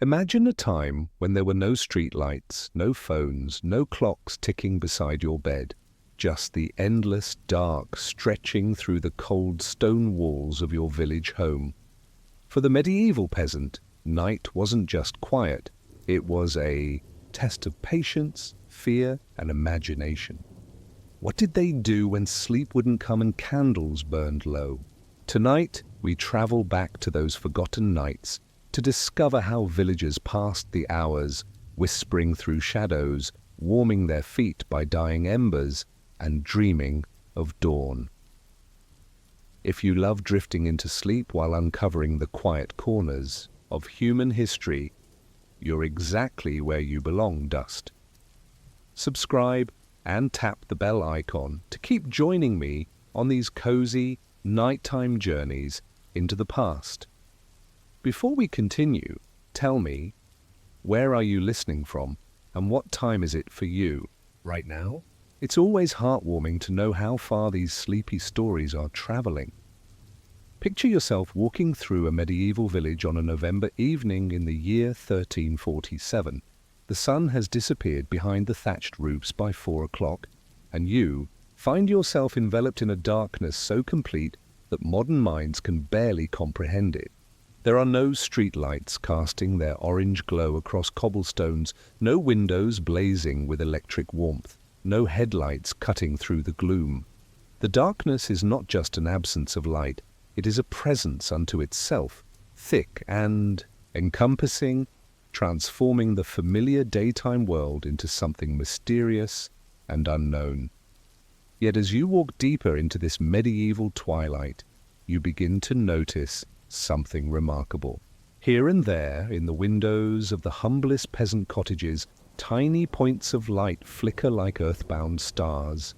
Imagine a time when there were no streetlights, no phones, no clocks ticking beside your bed, just the endless dark stretching through the cold stone walls of your village home. For the medieval peasant, night wasn't just quiet, it was a test of patience, fear, and imagination. What did they do when sleep wouldn't come and candles burned low? Tonight, we travel back to those forgotten nights to discover how villagers passed the hours, whispering through shadows, warming their feet by dying embers, and dreaming of dawn. If you love drifting into sleep while uncovering the quiet corners of human history, you're exactly where you belong, Dust. Subscribe and tap the bell icon to keep joining me on these cozy, nighttime journeys into the past. Before we continue, tell me, where are you listening from and what time is it for you right now? It's always heartwarming to know how far these sleepy stories are traveling. Picture yourself walking through a medieval village on a November evening in the year 1347. The sun has disappeared behind the thatched roofs by 4 o'clock, and you find yourself enveloped in a darkness so complete that modern minds can barely comprehend it. There are no streetlights casting their orange glow across cobblestones, no windows blazing with electric warmth, no headlights cutting through the gloom. The darkness is not just an absence of light, it is a presence unto itself, thick and encompassing, transforming the familiar daytime world into something mysterious and unknown. Yet as you walk deeper into this medieval twilight, you begin to notice something remarkable. Here and there, in the windows of the humblest peasant cottages, tiny points of light flicker like earthbound stars.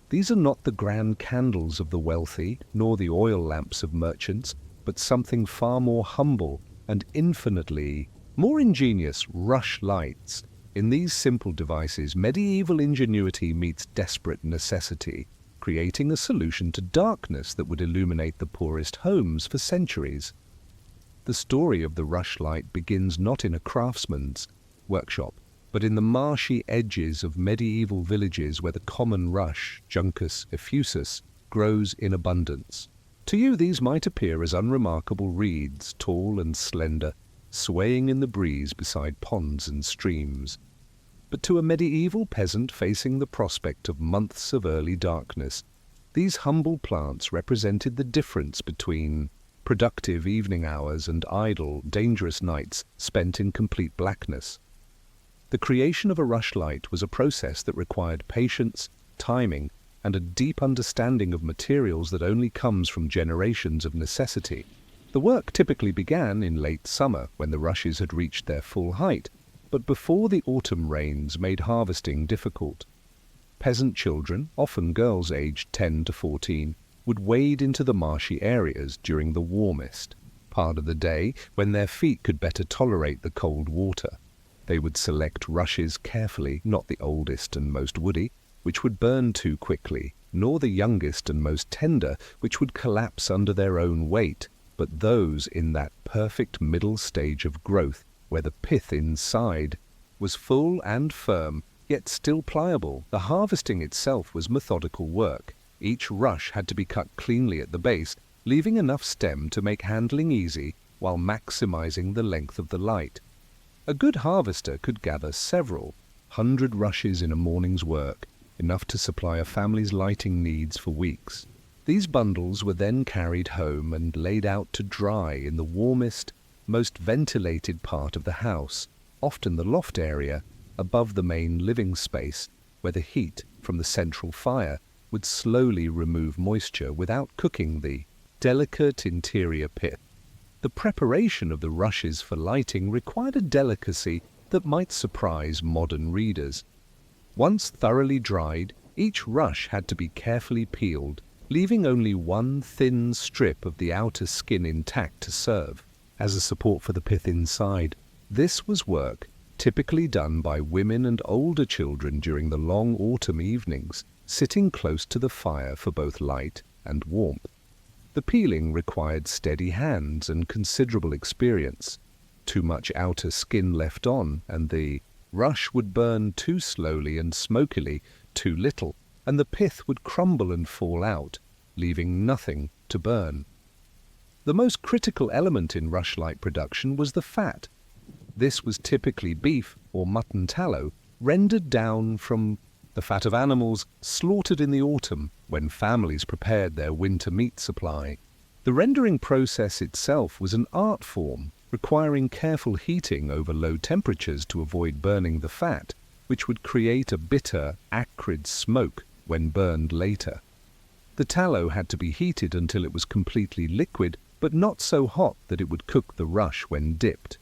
These are not the grand candles of the wealthy, nor the oil lamps of merchants, but something far more humble and infinitely more ingenious rush lights. In these simple devices, medieval ingenuity meets desperate necessity, creating a solution to darkness that would illuminate the poorest homes for centuries. The story of the rushlight begins not in a craftsman's workshop, but in the marshy edges of medieval villages where the common rush, Juncus effusus, grows in abundance. To you these might appear as unremarkable reeds, tall and slender, swaying in the breeze beside ponds and streams. But to a medieval peasant facing the prospect of months of early darkness, these humble plants represented the difference between productive evening hours and idle, dangerous nights spent in complete blackness. The creation of a rushlight was a process that required patience, timing, and a deep understanding of materials that only comes from generations of necessity. The work typically began in late summer when the rushes had reached their full height, but before the autumn rains made harvesting difficult. Peasant children, often girls aged 10 to 14, would wade into the marshy areas during the warmest part of the day when their feet could better tolerate the cold water. They would select rushes carefully, not the oldest and most woody, which would burn too quickly, nor the youngest and most tender, which would collapse under their own weight, but those in that perfect middle stage of growth where the pith inside was full and firm, yet still pliable. The harvesting itself was methodical work. Each rush had to be cut cleanly at the base, leaving enough stem to make handling easy while maximizing the length of the light. A good harvester could gather several 100 rushes in a morning's work, enough to supply a family's lighting needs for weeks. These bundles were then carried home and laid out to dry in the warmest, most ventilated part of the house, often the loft area, above the main living space, where the heat from the central fire would slowly remove moisture without cooking the delicate interior pith. The preparation of the rushes for lighting required a delicacy that might surprise modern readers. Once thoroughly dried, each rush had to be carefully peeled, leaving only one thin strip of the outer skin intact to serve as a support for the pith inside. This was work typically done by women and older children during the long autumn evenings, sitting close to the fire for both light and warmth. The peeling required steady hands and considerable experience. too much outer skin left on, and the rush would burn too slowly and smokily, too little, and the pith would crumble and fall out, leaving nothing to burn. The most critical element in rushlight production was the fat. This was typically beef or mutton tallow, rendered down from the fat of animals slaughtered in the autumn when families prepared their winter meat supply. The rendering process itself was an art form, requiring careful heating over low temperatures to avoid burning the fat, which would create a bitter, acrid smoke when burned later. The tallow had to be heated until it was completely liquid, but not so hot that it would cook the rush when dipped.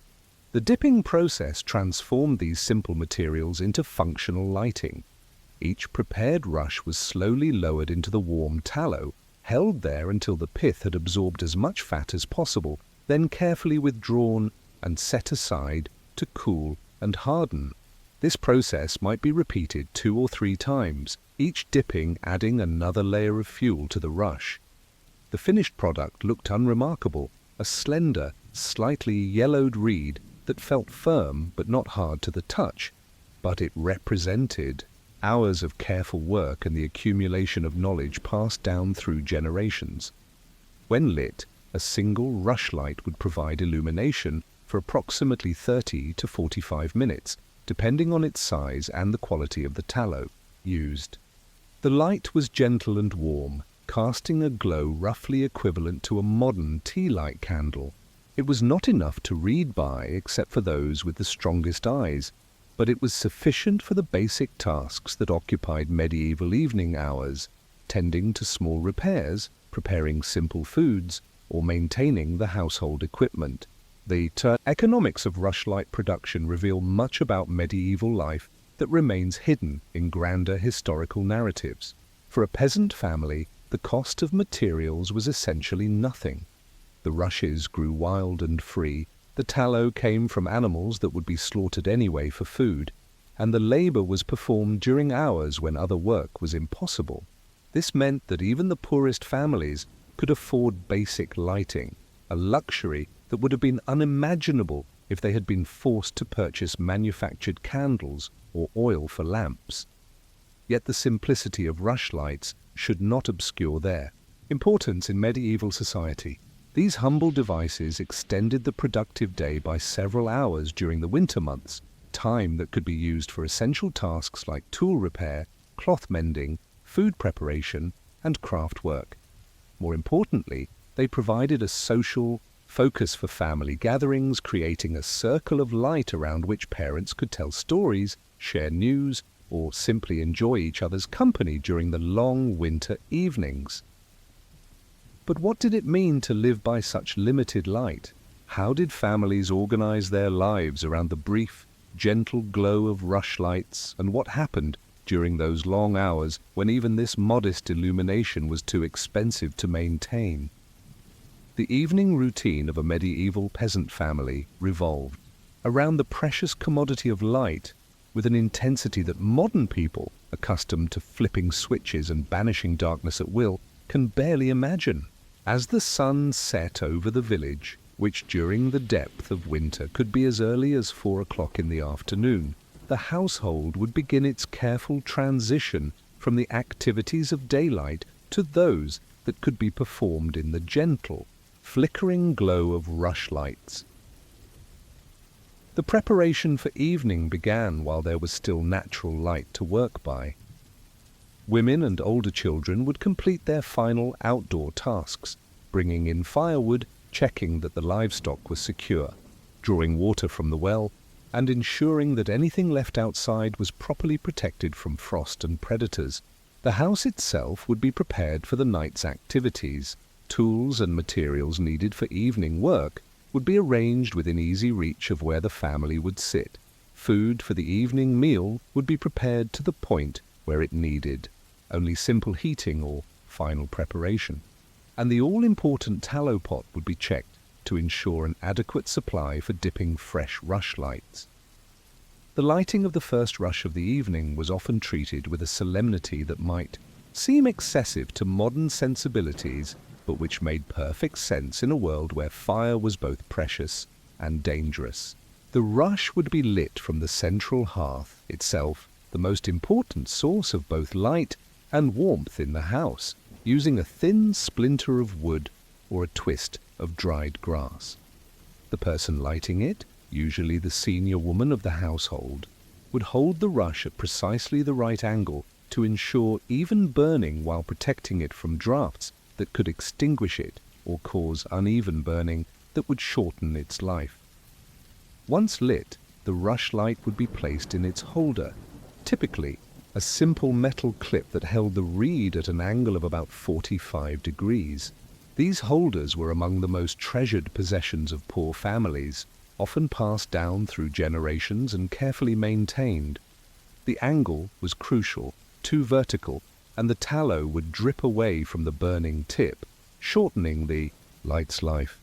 The dipping process transformed these simple materials into functional lighting. Each prepared rush was slowly lowered into the warm tallow, held there until the pith had absorbed as much fat as possible, then carefully withdrawn and set aside to cool and harden. This process might be repeated 2 or 3 times, each dipping adding another layer of fuel to the rush. The finished product looked unremarkable, a slender, slightly yellowed reed that felt firm but not hard to the touch, but it represented hours of careful work and the accumulation of knowledge passed down through generations. When lit, a single rushlight would provide illumination for approximately 30 to 45 minutes, depending on its size and the quality of the tallow used. The light was gentle and warm, casting a glow roughly equivalent to a modern tea light candle. It was not enough to read by except for those with the strongest eyes, but it was sufficient for the basic tasks that occupied medieval evening hours, tending to small repairs, preparing simple foods, or maintaining the household equipment. The economics of rushlight production reveal much about medieval life that remains hidden in grander historical narratives. For a peasant family, the cost of materials was essentially nothing. The rushes grew wild and free, the tallow came from animals that would be slaughtered anyway for food, and the labor was performed during hours when other work was impossible. This meant that even the poorest families could afford basic lighting, a luxury that would have been unimaginable if they had been forced to purchase manufactured candles or oil for lamps. Yet the simplicity of rushlights should not obscure their importance in medieval society. These humble devices extended the productive day by several hours during the winter months, time that could be used for essential tasks like tool repair, cloth mending, food preparation, and craft work. More importantly, they provided a social focus for family gatherings, creating a circle of light around which parents could tell stories, share news, or simply enjoy each other's company during the long winter evenings. But what did it mean to live by such limited light? How did families organize their lives around the brief, gentle glow of rushlights, and what happened during those long hours when even this modest illumination was too expensive to maintain? The evening routine of a medieval peasant family revolved around the precious commodity of light with an intensity that modern people, accustomed to flipping switches and banishing darkness at will, can barely imagine. As the sun set over the village, which during the depth of winter could be as early as 4 o'clock in the afternoon, the household would begin its careful transition from the activities of daylight to those that could be performed in the gentle, flickering glow of rushlights. The preparation for evening began while there was still natural light to work by. Women and older children would complete their final outdoor tasks, bringing in firewood, checking that the livestock was secure, drawing water from the well, and ensuring that anything left outside was properly protected from frost and predators. The house itself would be prepared for the night's activities. Tools and materials needed for evening work would be arranged within easy reach of where the family would sit. Food for the evening meal would be prepared to the point where it needed only simple heating or final preparation, and the all-important tallow pot would be checked to ensure an adequate supply for dipping fresh rushlights. The lighting of the first rush of the evening was often treated with a solemnity that might seem excessive to modern sensibilities, but which made perfect sense in a world where fire was both precious and dangerous. The rush would be lit from the central hearth itself, the most important source of both light and warmth in the house, using a thin splinter of wood or a twist of dried grass. The person lighting it, usually the senior woman of the household, would hold the rush at precisely the right angle to ensure even burning while protecting it from drafts that could extinguish it or cause uneven burning that would shorten its life. Once lit, the rushlight would be placed in its holder, typically a simple metal clip that held the reed at an angle of about 45 degrees. These holders were among the most treasured possessions of poor families, often passed down through generations and carefully maintained. The angle was crucial, too vertical, and the tallow would drip away from the burning tip, shortening the light's life.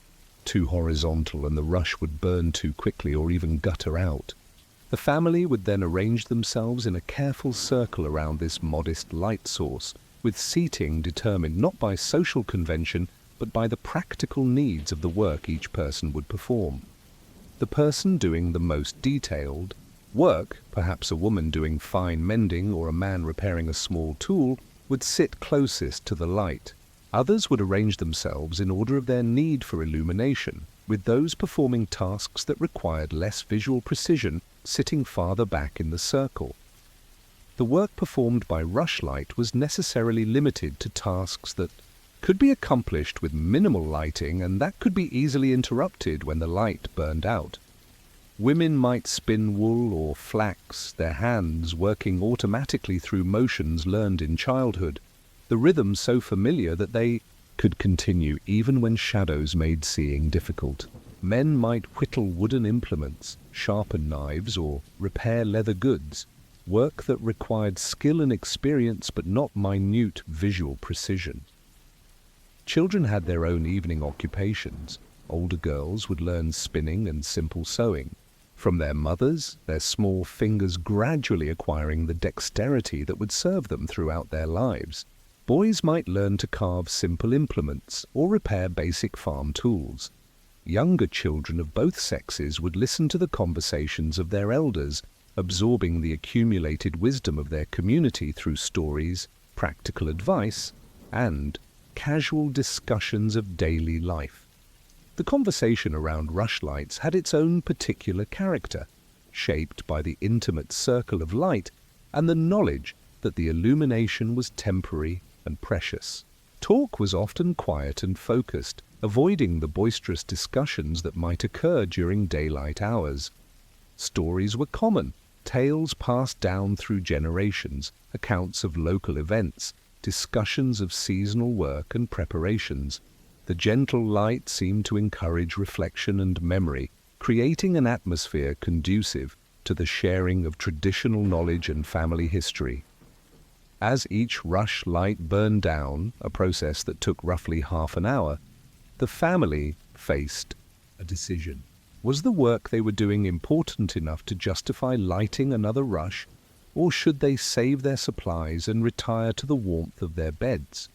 Too horizontal and the rush would burn too quickly or even gutter out. The family would then arrange themselves in a careful circle around this modest light source, with seating determined not by social convention but by the practical needs of the work each person would perform. The person doing the most detailed work, perhaps a woman doing fine mending or a man repairing a small tool, would sit closest to the light. Others would arrange themselves in order of their need for illumination, with those performing tasks that required less visual precision sitting farther back in the circle. The work performed by rushlight was necessarily limited to tasks that could be accomplished with minimal lighting, and that could be easily interrupted when the light burned out. Women might spin wool or flax, their hands working automatically through motions learned in childhood, the rhythm so familiar that they could continue even when shadows made seeing difficult. Men might whittle wooden implements, sharpen knives, or repair leather goods, work that required skill and experience but not minute visual precision. Children had their own evening occupations. Older girls would learn spinning and simple sewing. From their mothers, their small fingers gradually acquiring the dexterity that would serve them throughout their lives. Boys might learn to carve simple implements or repair basic farm tools. Younger children of both sexes would listen to the conversations of their elders, absorbing the accumulated wisdom of their community through stories, practical advice, and casual discussions of daily life. The conversation around rushlights had its own particular character, shaped by the intimate circle of light and the knowledge that the illumination was temporary and precious. Talk was often quiet and focused, avoiding the boisterous discussions that might occur during daylight hours. Stories were common, tales passed down through generations, accounts of local events, discussions of seasonal work and preparations. The gentle light seemed to encourage reflection and memory, creating an atmosphere conducive to the sharing of traditional knowledge and family history. As each rush light burned down, a process that took roughly half an hour, the family faced a decision. Was the work they were doing important enough to justify lighting another rush, or should they save their supplies and retire to the warmth of their beds?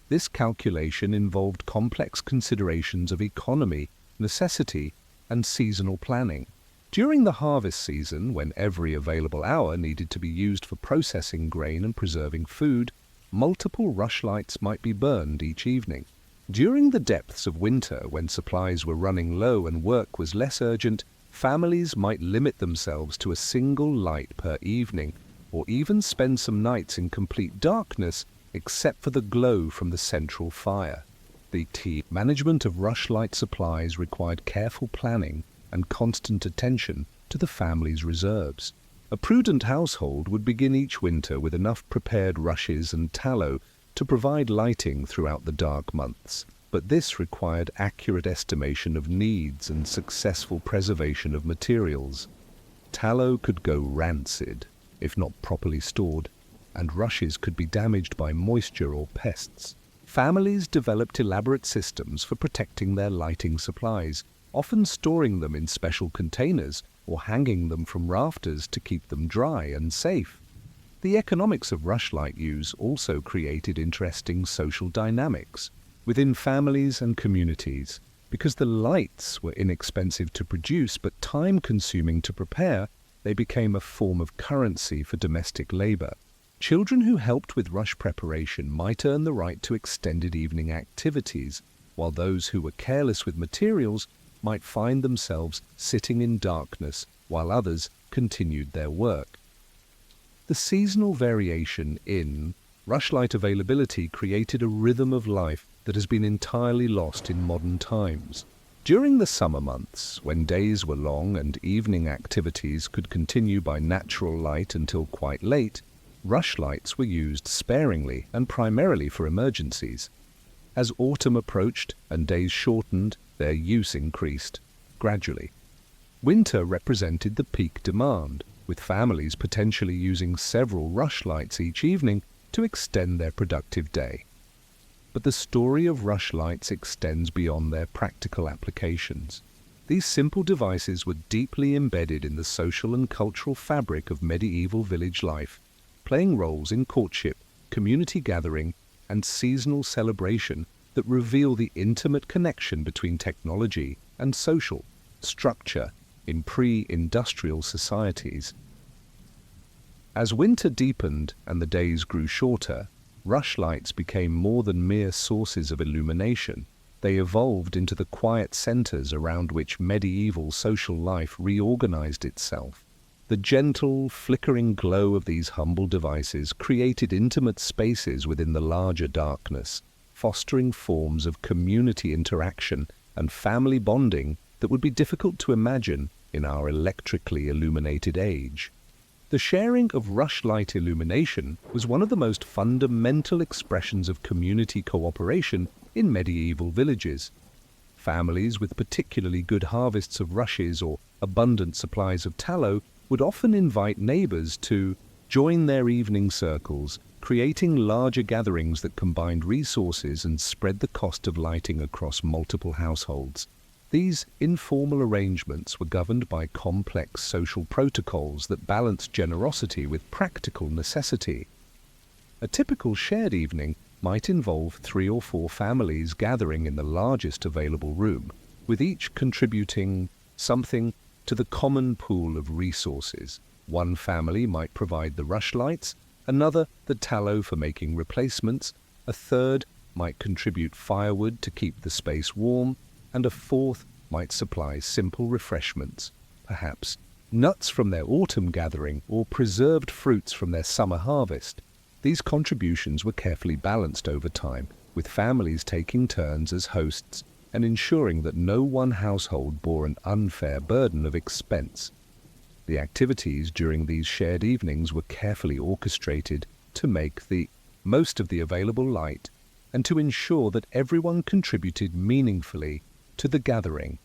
This calculation involved complex considerations of economy, necessity, and seasonal planning. During the harvest season, when every available hour needed to be used for processing grain and preserving food, multiple rushlights might be burned each evening. During the depths of winter, when supplies were running low and work was less urgent, families might limit themselves to a single light per evening, or even spend some nights in complete darkness except for the glow from the central fire. The management of rushlight supplies required careful planning and constant attention to the family's reserves. A prudent household would begin each winter with enough prepared rushes and tallow to provide lighting throughout the dark months, but this required accurate estimation of needs and successful preservation of materials. Tallow could go rancid if not properly stored, and rushes could be damaged by moisture or pests. Families developed elaborate systems for protecting their lighting supplies, often storing them in special containers or hanging them from rafters to keep them dry and safe. The economics of rushlight use also created interesting social dynamics within families and communities. Because the lights were inexpensive to produce but time-consuming to prepare, they became a form of currency for domestic labor. Children who helped with rush preparation might earn the right to extended evening activities, while those who were careless with materials might find themselves sitting in darkness while others continued their work. The seasonal variation in rushlight availability created a rhythm of life that has been entirely lost in modern times. During the summer months, when days were long and evening activities could continue by natural light until quite late, rushlights were used sparingly and primarily for emergencies. As autumn approached and days shortened, their use increased gradually. Winter represented the peak demand, with families potentially using several rushlights each evening to extend their productive day. But the story of rushlights extends beyond their practical applications. These simple devices were deeply embedded in the social and cultural fabric of medieval village life, playing roles in courtship, community gathering, and seasonal celebration that reveal the intimate connection between technology and social structure in pre-industrial societies. As winter deepened and the days grew shorter, rushlights became more than mere sources of illumination. They evolved into the quiet centers around which medieval social life reorganized itself. The gentle, flickering glow of these humble devices created intimate spaces within the larger darkness, fostering forms of community interaction and family bonding that would be difficult to imagine in our electrically illuminated age. The sharing of rushlight illumination was one of the most fundamental expressions of community cooperation in medieval villages. Families with particularly good harvests of rushes or abundant supplies of tallow would often invite neighbors to join their evening circles, creating larger gatherings that combined resources and spread the cost of lighting across multiple households. These informal arrangements were governed by complex social protocols that balanced generosity with practical necessity. A typical shared evening might involve 3 or 4 families gathering in the largest available room, with each contributing something to the common pool of resources. One family might provide the rushlights, another the tallow for making replacements, a third might contribute firewood to keep the space warm, and a fourth might supply simple refreshments, perhaps nuts from their autumn gathering or preserved fruits from their summer harvest. These contributions were carefully balanced over time, with families taking turns as hosts and ensuring that no one household bore an unfair burden of expense. The activities during these shared evenings were carefully orchestrated to make the most of the available light and to ensure that everyone contributed meaningfully to the gathering.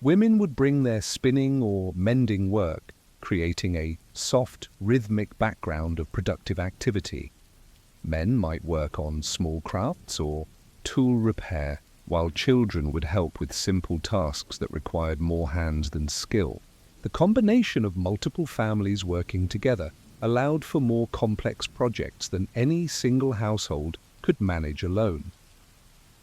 Women would bring their spinning or mending work, creating a soft, rhythmic background of productive activity. Men might work on small crafts or tool repair, while children would help with simple tasks that required more hands than skill. The combination of multiple families working together allowed for more complex projects than any single household could manage alone.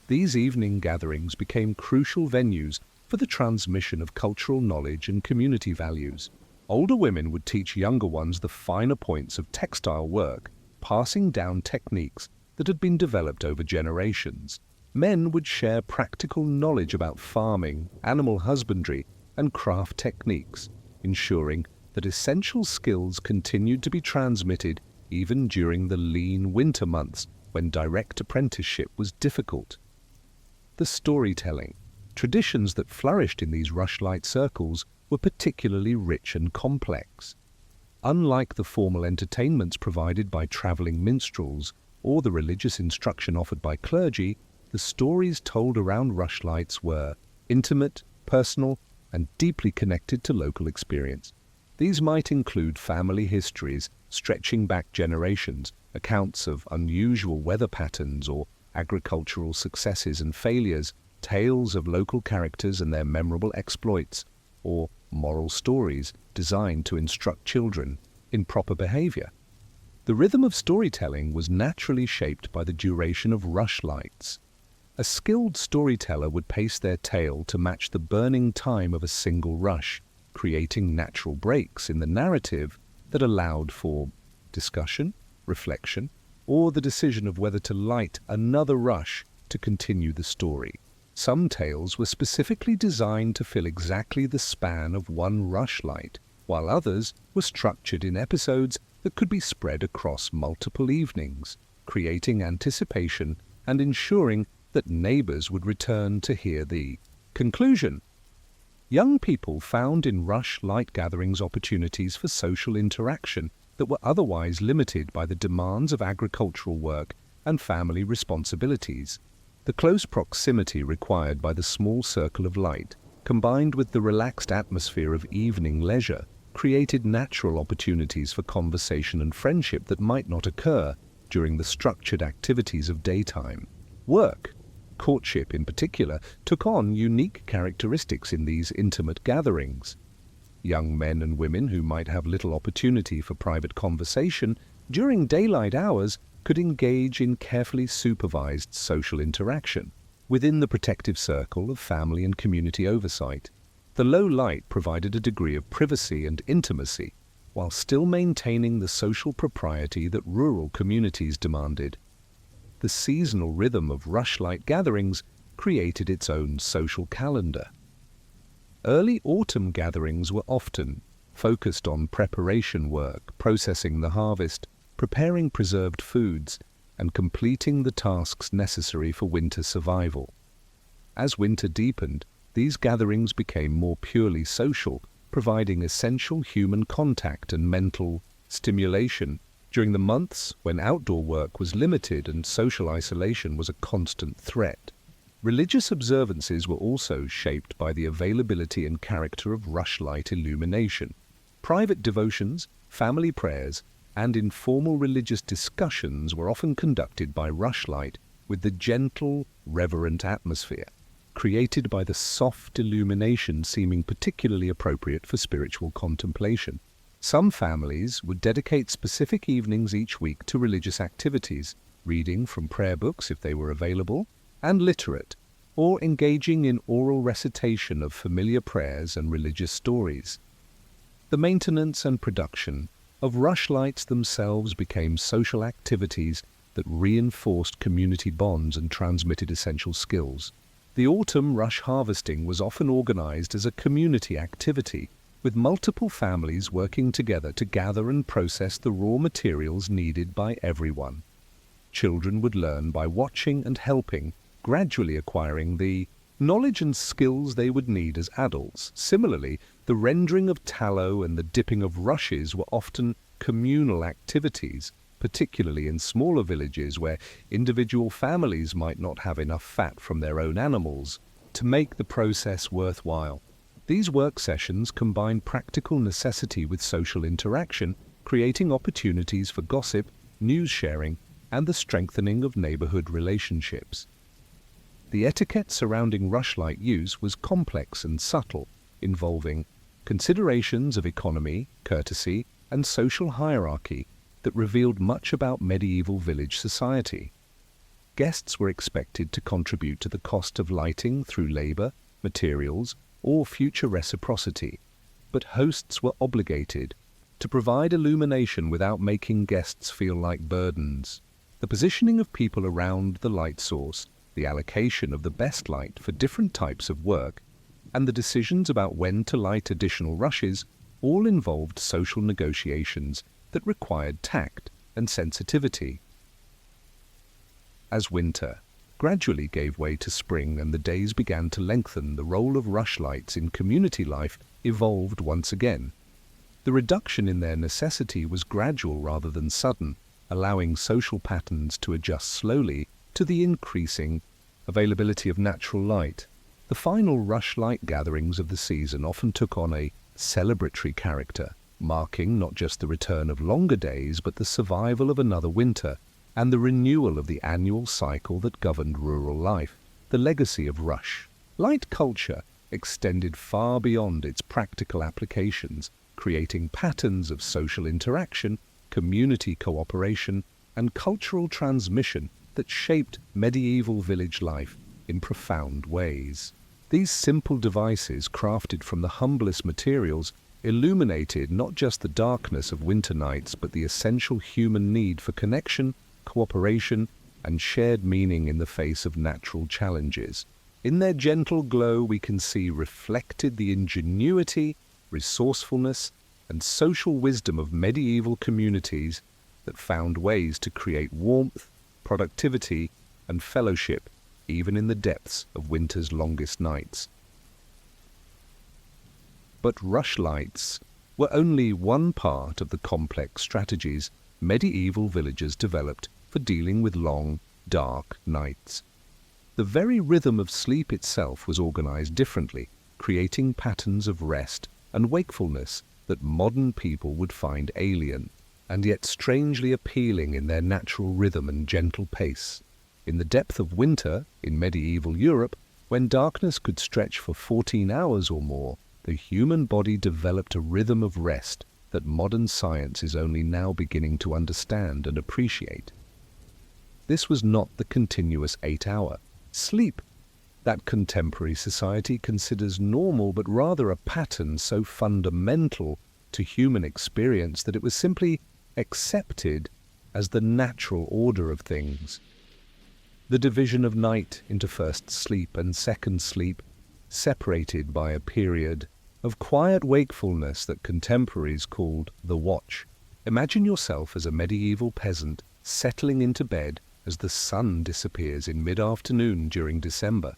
These evening gatherings became crucial venues for the transmission of cultural knowledge and community values. Older women would teach younger ones the finer points of textile work, passing down techniques that had been developed over generations. Men would share practical knowledge about farming, animal husbandry, and craft techniques, ensuring that essential skills continued to be transmitted even during the lean winter months when direct apprenticeship was difficult. The storytelling. Traditions that flourished in these rushlight circles were particularly rich and complex. Unlike the formal entertainments provided by traveling minstrels or the religious instruction offered by clergy, the stories told around rushlights were intimate, personal, and deeply connected to local experience. These might include family histories stretching back generations, accounts of unusual weather patterns or agricultural successes and failures, tales of local characters and their memorable exploits, or moral stories designed to instruct children in proper behavior. The rhythm of storytelling was naturally shaped by the duration of rushlights. A skilled storyteller would pace their tale to match the burning time of a single rush, creating natural breaks in the narrative that allowed for discussion, reflection, or the decision of whether to light another rush to continue the story. Some tales were specifically designed to fill exactly the span of one rush light, while others were structured in episodes that could be spread across multiple evenings, creating anticipation and ensuring that neighbors would return to hear the conclusion. Young people found in rush light gatherings opportunities for social interaction that were otherwise limited by the demands of agricultural work and family responsibilities. The close proximity required by the small circle of light, combined with the relaxed atmosphere of evening leisure, created natural opportunities for conversation and friendship that might not occur during the structured activities of daytime. Work, courtship in particular, took on unique characteristics in these intimate gatherings. Young men and women who might have little opportunity for private conversation during daylight hours could engage in carefully supervised social interaction within the protective circle of family and community oversight. The low light provided a degree of privacy and intimacy, while still maintaining the social propriety that rural communities demanded. The seasonal rhythm of rushlight gatherings created its own social calendar. Early autumn gatherings were often focused on preparation work, processing the harvest, preparing preserved foods, and completing the tasks necessary for winter survival. As winter deepened, these gatherings became more purely social, providing essential human contact and mental stimulation during the months when outdoor work was limited and social isolation was a constant threat. Religious observances were also shaped by the availability and character of rushlight illumination. Private devotions, family prayers, and informal religious discussions were often conducted by rushlight with the gentle, reverent atmosphere created by the soft illumination seeming particularly appropriate for spiritual contemplation. Some families would dedicate specific evenings each week to religious activities, reading from prayer books if they were available, and literate, or engaging in oral recitation of familiar prayers and religious stories. The maintenance and production of rushlights themselves became social activities that reinforced community bonds and transmitted essential skills. The autumn rush harvesting was often organized as a community activity, with multiple families working together to gather and process the raw materials needed by everyone. Children would learn by watching and helping, gradually acquiring the knowledge and skills they would need as adults. Similarly, the rendering of tallow and the dipping of rushes were often communal activities, particularly in smaller villages where individual families might not have enough fat from their own animals to make the process worthwhile. These work sessions combine practical necessity with social interaction, creating opportunities for gossip, news sharing, and the strengthening of neighborhood relationships. The etiquette surrounding rushlight use was complex and subtle, involving considerations of economy, courtesy, and social hierarchy that revealed much about medieval village society. Guests were expected to contribute to the cost of lighting through labor, materials, or future reciprocity, but hosts were obligated to provide illumination without making guests feel like burdens. The positioning of people around the light source, the allocation of the best light for different types of work, and the decisions about when to light additional rushes all involved social negotiations that required tact and sensitivity. As winter gradually gave way to spring and the days began to lengthen, the role of rushlights in community life evolved once again. The reduction in their necessity was gradual rather than sudden, allowing social patterns to adjust slowly to the increasing availability of natural light. The final rushlight gatherings of the season often took on a celebratory character, marking not just the return of longer days but the survival of another winter and the renewal of the annual cycle that governed rural life. The legacy of rush light culture extended far beyond its practical applications, creating patterns of social interaction, community cooperation, and cultural transmission that shaped medieval village life in profound ways. These simple devices, crafted from the humblest materials, illuminated not just the darkness of winter nights, but the essential human need for connection, cooperation, and shared meaning in the face of natural challenges. In their gentle glow, we can see reflected the ingenuity, resourcefulness, and social wisdom of medieval communities that found ways to create warmth, productivity, and fellowship even in the depths of winter's longest nights. But rushlights were only one part of the complex strategies medieval villagers developed for dealing with long, dark nights. The very rhythm of sleep itself was organized differently, creating patterns of rest and wakefulness that modern people would find alien, and yet strangely appealing in their natural rhythm and gentle pace. In the depth of winter, in medieval Europe, when darkness could stretch for 14 hours or more, the human body developed a rhythm of rest that modern science is only now beginning to understand and appreciate. This was not the continuous 8-hour sleep that contemporary society considers normal, but rather a pattern so fundamental to human experience that it was simply accepted as the natural order of things. The division of night into first sleep and second sleep, separated by a period of quiet wakefulness that contemporaries called the watch. Imagine yourself as a medieval peasant settling into bed as the sun disappears in mid-afternoon during December.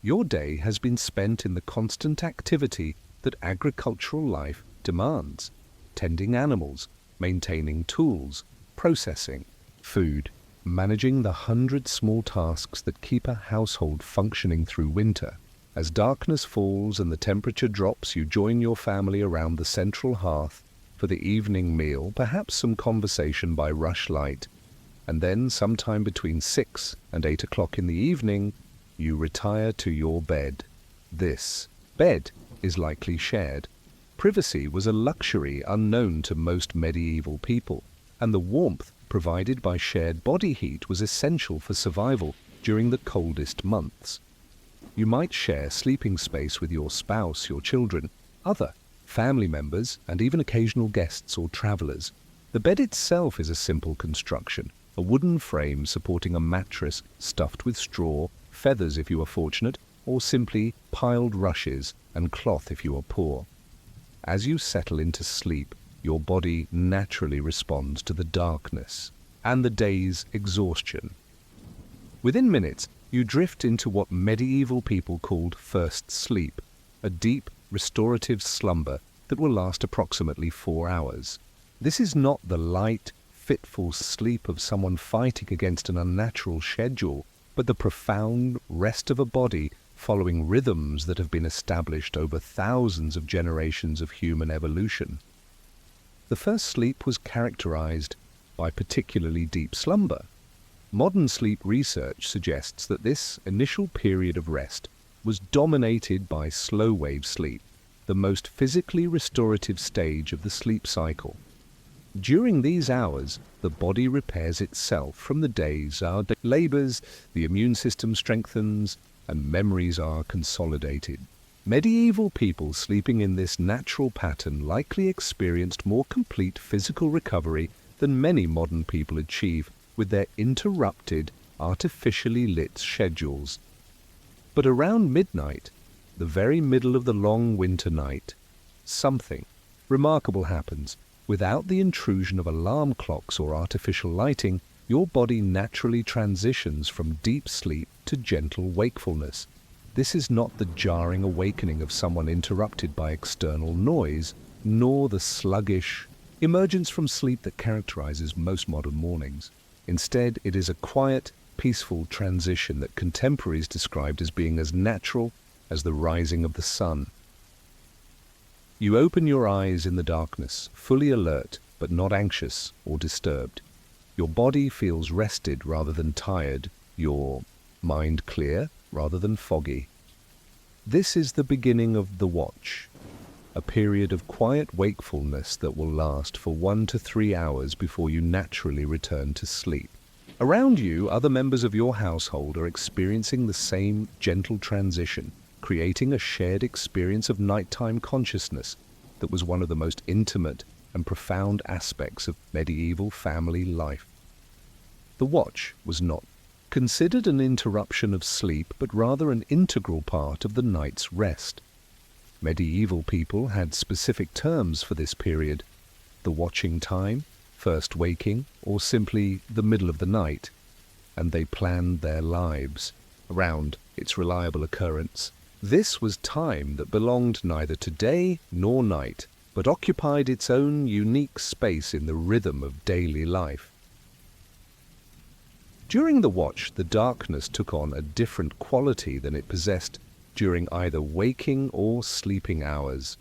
Your day has been spent in the constant activity that agricultural life demands: tending animals, maintaining tools, processing food, managing the 100 small tasks that keep a household functioning through winter. As darkness falls and the temperature drops, you join your family around the central hearth for the evening meal, perhaps some conversation by rushlight, and then sometime between 6 and 8 o'clock in the evening, you retire to your bed. This bed is likely shared. Privacy was a luxury unknown to most medieval people, and the warmth provided by shared body heat was essential for survival during the coldest months. You might share sleeping space with your spouse, your children, other family members, and even occasional guests or travelers. The bed itself is a simple construction, a wooden frame supporting a mattress stuffed with straw, feathers if you are fortunate, or simply piled rushes and cloth if you are poor. As you settle into sleep, your body naturally responds to the darkness and the day's exhaustion. Within minutes, you drift into what medieval people called first sleep, a deep, restorative slumber that will last approximately 4 hours. This is not the light, fitful sleep of someone fighting against an unnatural schedule, but the profound rest of a body following rhythms that have been established over thousands of generations of human evolution. The first sleep was characterized by particularly deep slumber. Modern sleep research suggests that this initial period of rest was dominated by slow-wave sleep, the most physically restorative stage of the sleep cycle. During these hours, the body repairs itself from the day's labors, the immune system strengthens, and memories are consolidated. Medieval people sleeping in this natural pattern likely experienced more complete physical recovery than many modern people achieve with their interrupted, artificially lit schedules. But around midnight, the very middle of the long winter night, something remarkable happens. Without the intrusion of alarm clocks or artificial lighting, your body naturally transitions from deep sleep to gentle wakefulness. This is not the jarring awakening of someone interrupted by external noise, nor the sluggish emergence from sleep that characterizes most modern mornings. Instead, it is a quiet, peaceful transition that contemporaries described as being as natural as the rising of the sun. You open your eyes in the darkness, fully alert, but not anxious or disturbed. Your body feels rested rather than tired, your mind clear rather than foggy. This is the beginning of the watch, a period of quiet wakefulness that will last for 1 to 3 hours before you naturally return to sleep. Around you, other members of your household are experiencing the same gentle transition, creating a shared experience of nighttime consciousness that was one of the most intimate and profound aspects of medieval family life. The watch was not considered an interruption of sleep, but rather an integral part of the night's rest. Medieval people had specific terms for this period: the watching time, first waking, or simply the middle of the night, and they planned their lives around its reliable occurrence. This was time that belonged neither to day nor night, but occupied its own unique space in the rhythm of daily life. During the watch, the darkness took on a different quality than it possessed during either waking or sleeping hours.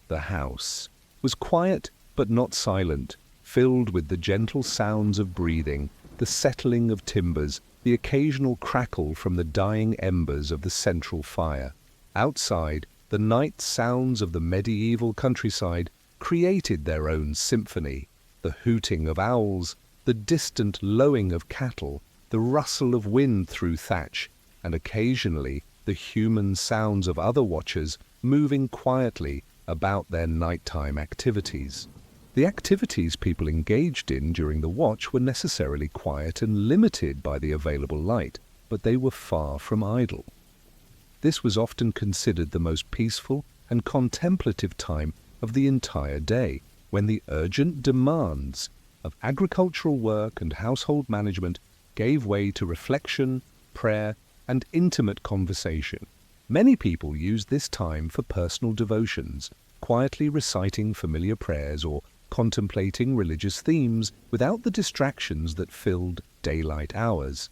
The house was quiet but not silent, filled with the gentle sounds of breathing, the settling of timbers, the occasional crackle from the dying embers of the central fire. Outside, the night sounds of the medieval countryside created their own symphony: the hooting of owls, the distant lowing of cattle, the rustle of wind through thatch, and occasionally the human sounds of other watchers moving quietly about their nighttime activities. The activities people engaged in during the watch were necessarily quiet and limited by the available light, but they were far from idle. This was often considered the most peaceful and contemplative time of the entire day, when the urgent demands of agricultural work and household management gave way to reflection, prayer, and intimate conversation. Many people used this time for personal devotions, quietly reciting familiar prayers or contemplating religious themes without the distractions that filled daylight hours.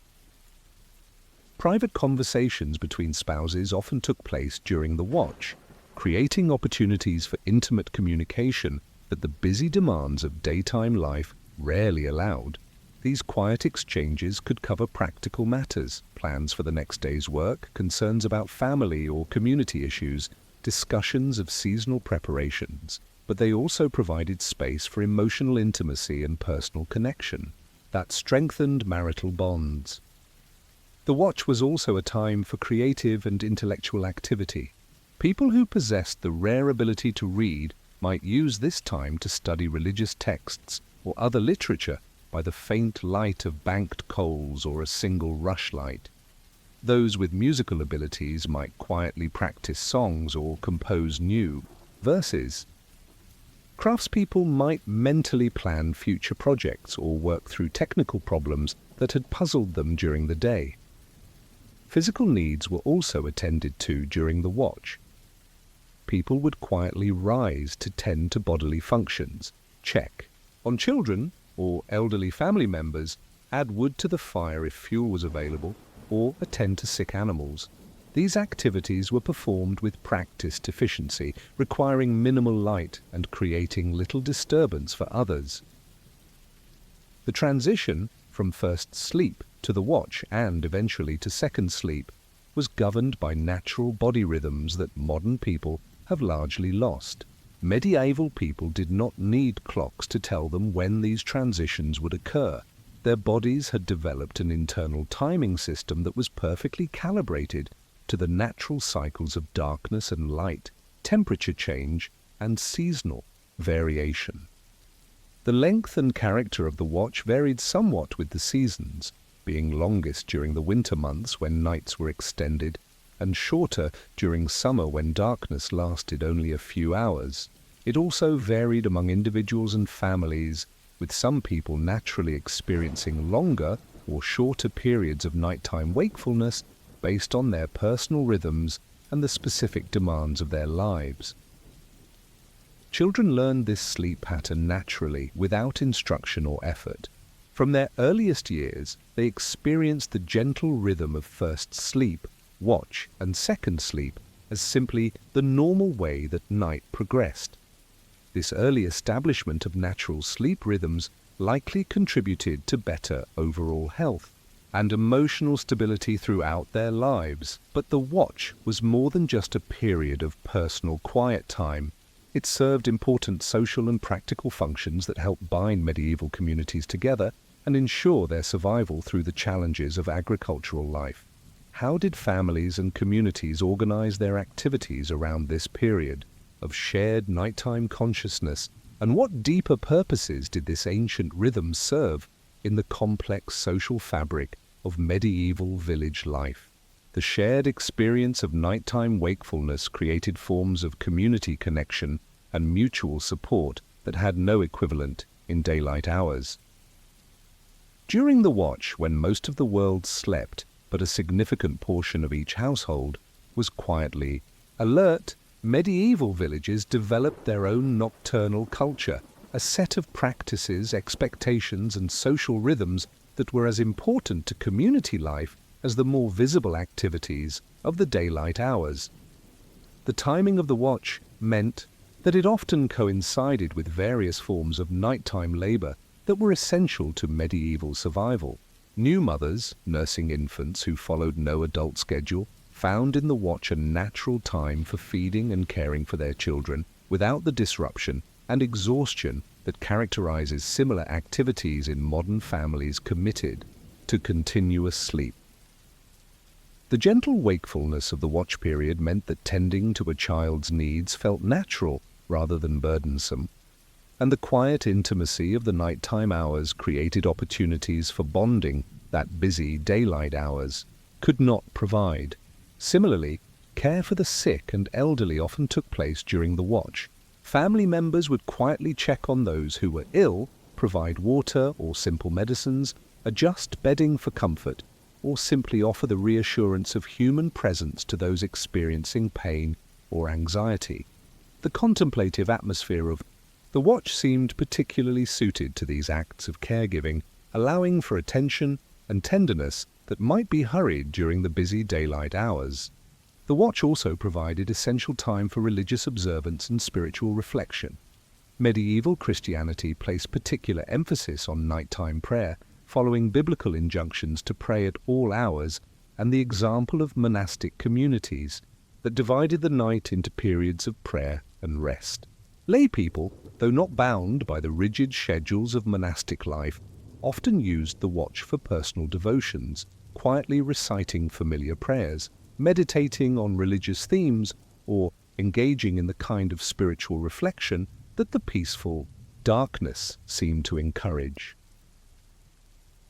Private conversations between spouses often took place during the watch, creating opportunities for intimate communication that the busy demands of daytime life rarely allowed. These quiet exchanges could cover practical matters: plans for the next day's work, concerns about family or community issues, discussions of seasonal preparations, but they also provided space for emotional intimacy and personal connection that strengthened marital bonds. The watch was also a time for creative and intellectual activity. People who possessed the rare ability to read might use this time to study religious texts or other literature by the faint light of banked coals or a single rushlight. Those with musical abilities might quietly practice songs or compose new verses. Craftspeople might mentally plan future projects or work through technical problems that had puzzled them during the day. Physical needs were also attended to during the watch. People would quietly rise to tend to bodily functions, check on children or elderly family members, add wood to the fire if fuel was available, or attend to sick animals. These activities were performed with practiced efficiency, requiring minimal light and creating little disturbance for others. The transition from first sleep to the watch and eventually to second sleep was governed by natural body rhythms that modern people have largely lost. Medieval people did not need clocks to tell them when these transitions would occur. Their bodies had developed an internal timing system that was perfectly calibrated to the natural cycles of darkness and light, temperature change, and seasonal variation. The length and character of the watch varied somewhat with the seasons, being longest during the winter months when nights were extended, and shorter during summer when darkness lasted only a few hours. It also varied among individuals and families, with some people naturally experiencing longer or shorter periods of nighttime wakefulness based on their personal rhythms and the specific demands of their lives. Children learned this sleep pattern naturally, without instruction or effort. From their earliest years, they experienced the gentle rhythm of first sleep, watch, and second sleep as simply the normal way that night progressed. This early establishment of natural sleep rhythms likely contributed to better overall health and emotional stability throughout their lives. But the watch was more than just a period of personal quiet time. It served important social and practical functions that helped bind medieval communities together and ensure their survival through the challenges of agricultural life. How did families and communities organize their activities around this period of shared nighttime consciousness, and what deeper purposes did this ancient rhythm serve in the complex social fabric of medieval village life? The shared experience of nighttime wakefulness created forms of community connection and mutual support that had no equivalent in daylight hours. During the watch, when most of the world slept, but a significant portion of each household was quietly alert, medieval villages developed their own nocturnal culture, a set of practices, expectations, and social rhythms that were as important to community life as the more visible activities of the daylight hours. The timing of the watch meant that it often coincided with various forms of nighttime labor that were essential to medieval survival. New mothers, nursing infants who followed no adult schedule, found in the watch a natural time for feeding and caring for their children without the disruption and exhaustion that characterizes similar activities in modern families committed to continuous sleep. The gentle wakefulness of the watch period meant that tending to a child's needs felt natural rather than burdensome, and the quiet intimacy of the nighttime hours created opportunities for bonding that busy daylight hours could not provide. Similarly, care for the sick and elderly often took place during the watch. Family members would quietly check on those who were ill, provide water or simple medicines, adjust bedding for comfort, or simply offer the reassurance of human presence to those experiencing pain or anxiety. The contemplative atmosphere of the watch seemed particularly suited to these acts of caregiving, allowing for attention and tenderness that might be hurried during the busy daylight hours. The watch also provided essential time for religious observance and spiritual reflection. Medieval Christianity placed particular emphasis on nighttime prayer, following biblical injunctions to pray at all hours and the example of monastic communities that divided the night into periods of prayer and rest. Lay people, though not bound by the rigid schedules of monastic life, often used the watch for personal devotions, quietly reciting familiar prayers, meditating on religious themes, or engaging in the kind of spiritual reflection that the peaceful darkness seemed to encourage.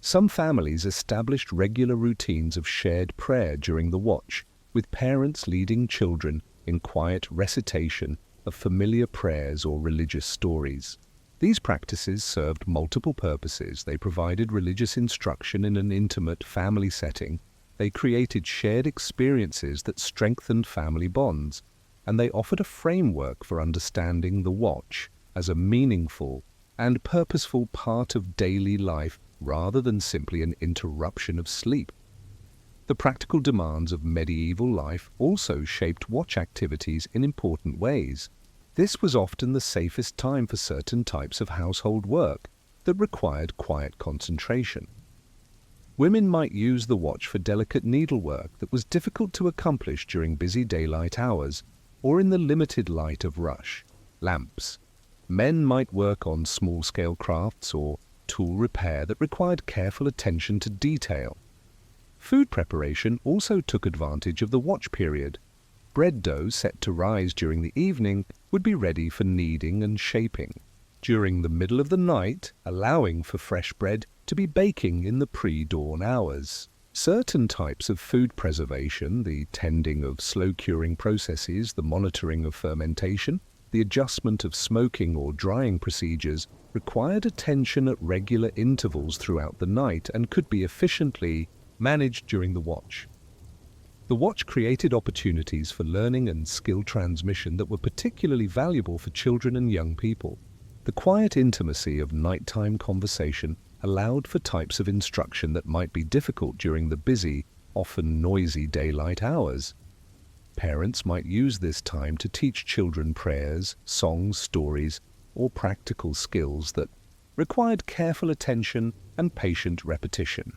Some families established regular routines of shared prayer during the watch, with parents leading children in quiet recitation of familiar prayers or religious stories. These practices served multiple purposes. They provided religious instruction in an intimate family setting. They created shared experiences that strengthened family bonds, and they offered a framework for understanding the watch as a meaningful and purposeful part of daily life rather than simply an interruption of sleep. The practical demands of medieval life also shaped watch activities in important ways. This was often the safest time for certain types of household work that required quiet concentration. Women might use the watch for delicate needlework that was difficult to accomplish during busy daylight hours or in the limited light of rush lamps. Men might work on small-scale crafts or tool repair that required careful attention to detail. Food preparation also took advantage of the watch period. Bread dough set to rise during the evening would be ready for kneading and shaping during the middle of the night, allowing for fresh bread to be baking in the pre-dawn hours. Certain types of food preservation, the tending of slow-curing processes, the monitoring of fermentation, the adjustment of smoking or drying procedures, required attention at regular intervals throughout the night and could be efficiently managed during the watch. The watch created opportunities for learning and skill transmission that were particularly valuable for children and young people. The quiet intimacy of nighttime conversation allowed for types of instruction that might be difficult during the busy, often noisy daylight hours. Parents might use this time to teach children prayers, songs, stories, or practical skills that required careful attention and patient repetition.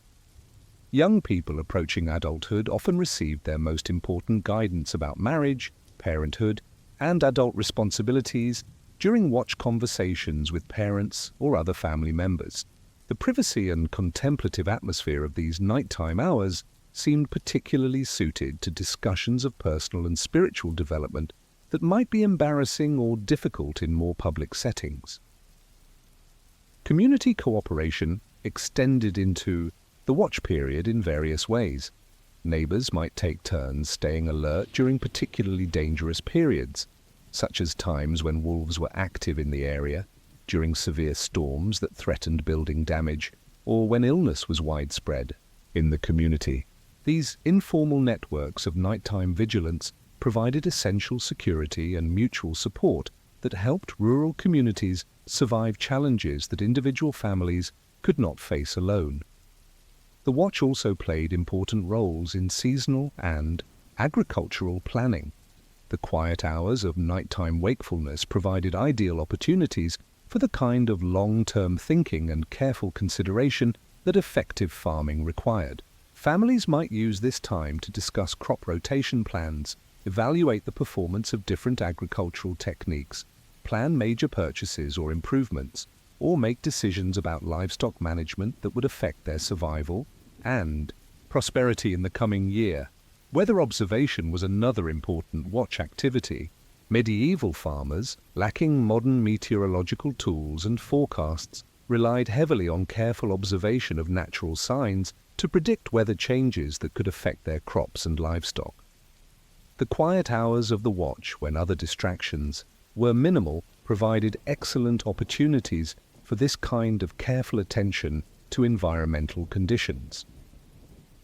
Young people approaching adulthood often received their most important guidance about marriage, parenthood, and adult responsibilities during watch conversations with parents or other family members. The privacy and contemplative atmosphere of these nighttime hours seemed particularly suited to discussions of personal and spiritual development that might be embarrassing or difficult in more public settings. Community cooperation extended into the watch period in various ways. Neighbors might take turns staying alert during particularly dangerous periods, such as times when wolves were active in the area, during severe storms that threatened building damage, or when illness was widespread in the community. These informal networks of nighttime vigilance provided essential security and mutual support that helped rural communities survive challenges that individual families could not face alone. The watch also played important roles in seasonal and agricultural planning. The quiet hours of nighttime wakefulness provided ideal opportunities for the kind of long-term thinking and careful consideration that effective farming required. Families might use this time to discuss crop rotation plans, evaluate the performance of different agricultural techniques, plan major purchases or improvements, or make decisions about livestock management that would affect their survival and prosperity in the coming year. Weather observation was another important watch activity. Medieval farmers, lacking modern meteorological tools and forecasts, relied heavily on careful observation of natural signs to predict weather changes that could affect their crops and livestock. The quiet hours of the watch, when other distractions were minimal, provided excellent opportunities for this kind of careful attention to environmental conditions.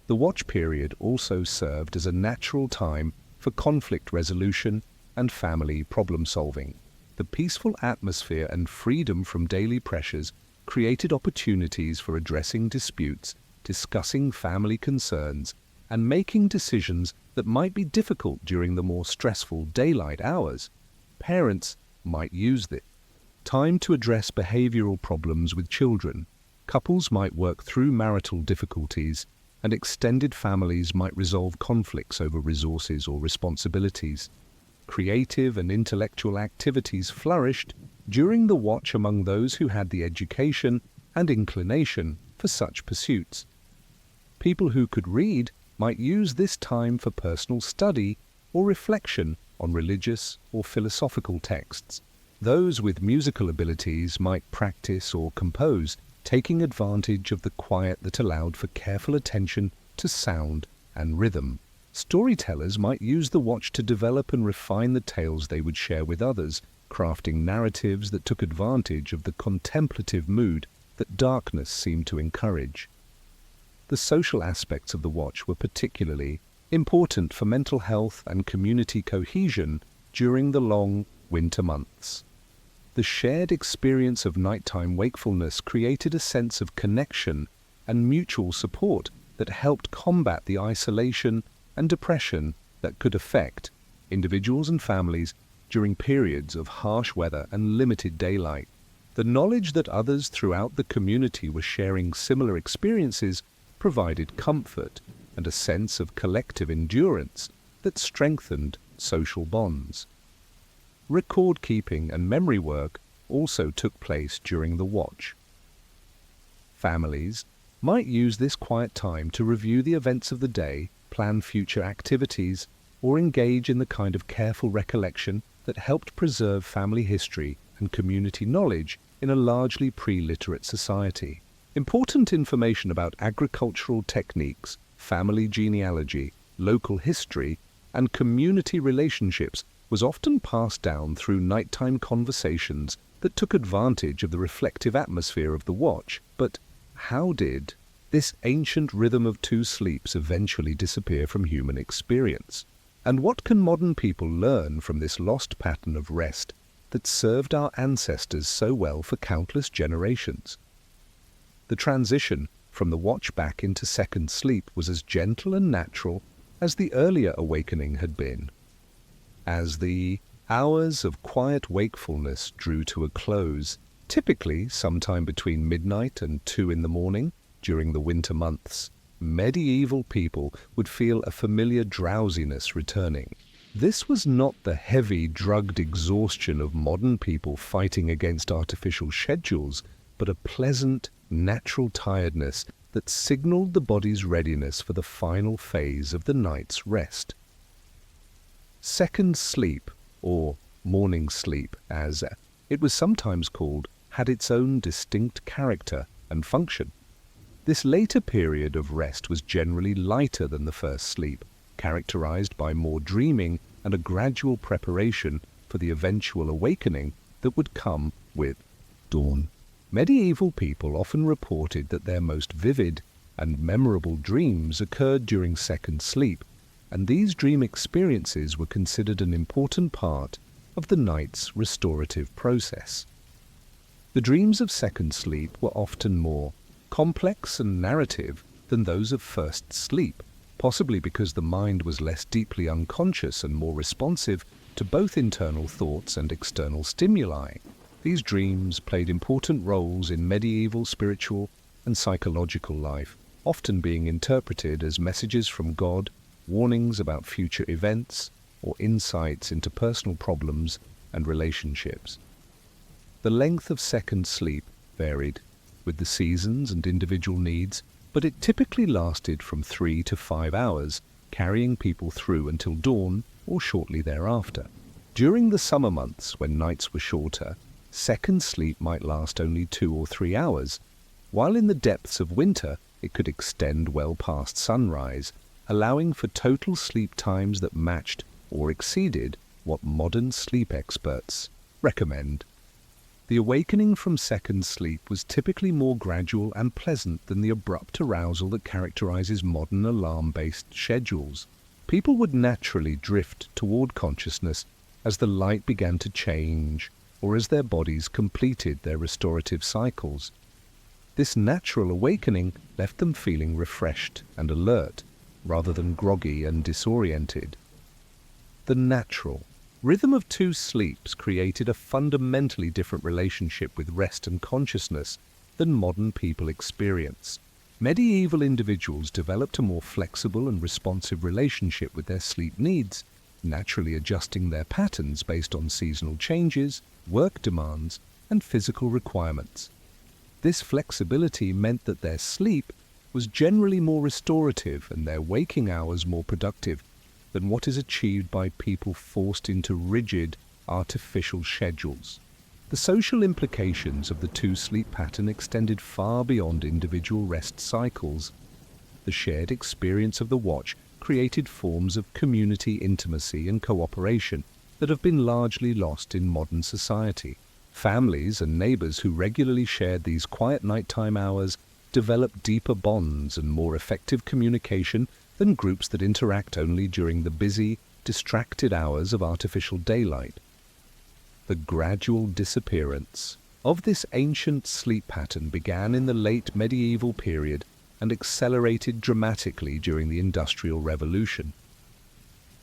The watch period also served as a natural time for conflict resolution and family problem-solving. The peaceful atmosphere and freedom from daily pressures created opportunities for addressing disputes, discussing family concerns, and making decisions that might be difficult during the more stressful daylight hours. Parents might use this time to address behavioral problems with children. Couples might work through marital difficulties, and extended families might resolve conflicts over resources or responsibilities. Creative and intellectual activities flourished during the watch among those who had the education and inclination for such pursuits. People who could read might use this time for personal study or reflection on religious or philosophical texts. Those with musical abilities might practice or compose, taking advantage of the quiet that allowed for careful attention to sound and rhythm. Storytellers might use the watch to develop and refine the tales they would share with others, crafting narratives that took advantage of the contemplative mood that darkness seemed to encourage. The social aspects of the watch were particularly important for mental health and community cohesion during the long winter months. The shared experience of nighttime wakefulness created a sense of connection and mutual support that helped combat the isolation and depression that could affect individuals and families during periods of harsh weather and limited daylight. The knowledge that others throughout the community were sharing similar experiences provided comfort and a sense of collective endurance that strengthened social bonds. Record-keeping and memory work also took place during the watch. Families might use this quiet time to review the events of the day, plan future activities, or engage in the kind of careful recollection that helped preserve family history and community knowledge in a largely pre-literate society. Important information about agricultural techniques, family genealogy, local history, and community relationships was often passed down through nighttime conversations that took advantage of the reflective atmosphere of the watch. But how did this ancient rhythm of two sleeps eventually disappear from human experience? And what can modern people learn from this lost pattern of rest that served our ancestors so well for countless generations? The transition from the watch back into second sleep was as gentle and natural as the earlier awakening had been. As the hours of quiet wakefulness drew to a close, typically sometime between midnight and 2 in the morning during the winter months, medieval people would feel a familiar drowsiness returning. This was not the heavy, drugged exhaustion of modern people fighting against artificial schedules, but a pleasant, natural tiredness that signaled the body's readiness for the final phase of the night's rest. Second sleep, or morning sleep as it was sometimes called, had its own distinct character and function. This later period of rest was generally lighter than the first sleep, characterized by more dreaming and a gradual preparation for the eventual awakening that would come with dawn. Medieval people often reported that their most vivid and memorable dreams occurred during second sleep, and these dream experiences were considered an important part of the night's restorative process. The dreams of second sleep were often more complex and narrative than those of first sleep, possibly because the mind was less deeply unconscious and more responsive to both internal thoughts and external stimuli. These dreams played important roles in medieval spiritual and psychological life, often being interpreted as messages from God, warnings about future events, or insights into personal problems and relationships. The length of second sleep varied with the seasons and individual needs, but it typically lasted from 3 to 5 hours, carrying people through until dawn or shortly thereafter. During the summer months, when nights were shorter, second sleep might last only 2 or 3 hours, while in the depths of winter it could extend well past sunrise, allowing for total sleep times that matched or exceeded what modern sleep experts recommend. The awakening from second sleep was typically more gradual and pleasant than the abrupt arousal that characterizes modern alarm-based schedules. People would naturally drift toward consciousness as the light began to change or as their bodies completed their restorative cycles. This natural awakening left them feeling refreshed and alert, rather than groggy and disoriented. The natural rhythm of 2 sleeps created a fundamentally different relationship with rest and consciousness than modern people experience. Medieval individuals developed a more flexible and responsive relationship with their sleep needs, naturally adjusting their patterns based on seasonal changes, work demands, and physical requirements. This flexibility meant that their sleep was generally more restorative and their waking hours more productive than what is achieved by people forced into rigid, artificial schedules. The social implications of the 2 sleep pattern extended far beyond individual rest cycles. The shared experience of the watch created forms of community intimacy and cooperation that have been largely lost in modern society. Families and neighbors who regularly shared these quiet nighttime hours developed deeper bonds and more effective communication than groups that interact only during the busy, distracted hours of artificial daylight. The gradual disappearance of this ancient sleep pattern began in the late medieval period and accelerated dramatically during the Industrial Revolution.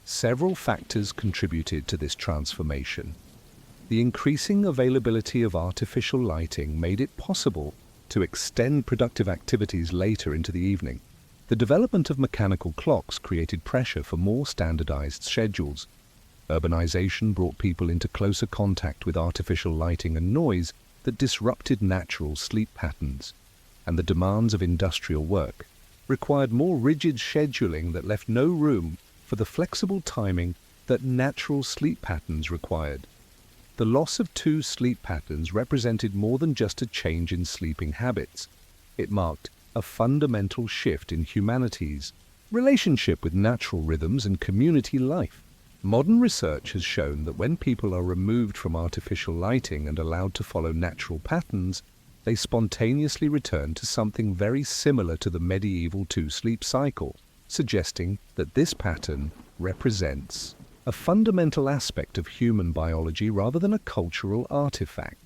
Several factors contributed to this transformation. The increasing availability of artificial lighting made it possible to extend productive activities later into the evening. The development of mechanical clocks created pressure for more standardized schedules. Urbanization brought people into closer contact with artificial lighting and noise that disrupted natural sleep patterns, and the demands of industrial work required more rigid scheduling that left no room for the flexible timing that natural sleep patterns required. The loss of 2 sleep patterns represented more than just a change in sleeping habits. It marked a fundamental shift in humanity's relationship with natural rhythms and community life. Modern research has shown that when people are removed from artificial lighting and allowed to follow natural patterns, they spontaneously return to something very similar to the medieval 2-sleep cycle, suggesting that this pattern represents a fundamental aspect of human biology rather than a cultural artifact.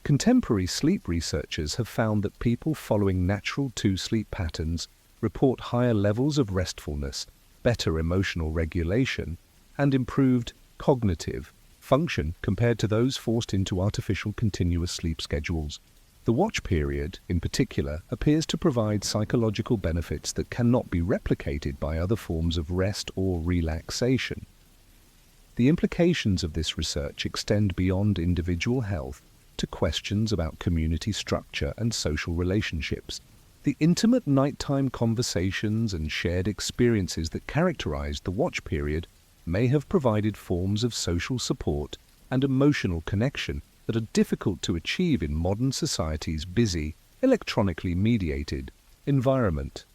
Contemporary sleep researchers have found that people following natural 2-sleep patterns report higher levels of restfulness, better emotional regulation, and improved cognitive function compared to those forced into artificial continuous sleep schedules. The watch period, in particular, appears to provide psychological benefits that cannot be replicated by other forms of rest or relaxation. The implications of this research extend beyond individual health to questions about community structure and social relationships. The intimate nighttime conversations and shared experiences that characterized the watch period may have provided forms of social support and emotional connection that are difficult to achieve in modern society's busy, electronically mediated environment.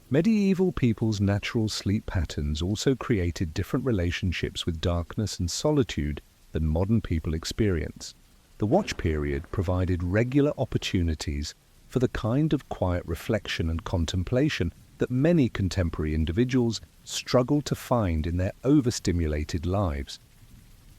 Medieval people's natural sleep patterns also created different relationships with darkness and solitude than modern people experience. The watch period provided regular opportunities for the kind of quiet reflection and contemplation that many contemporary individuals struggle to find in their overstimulated lives.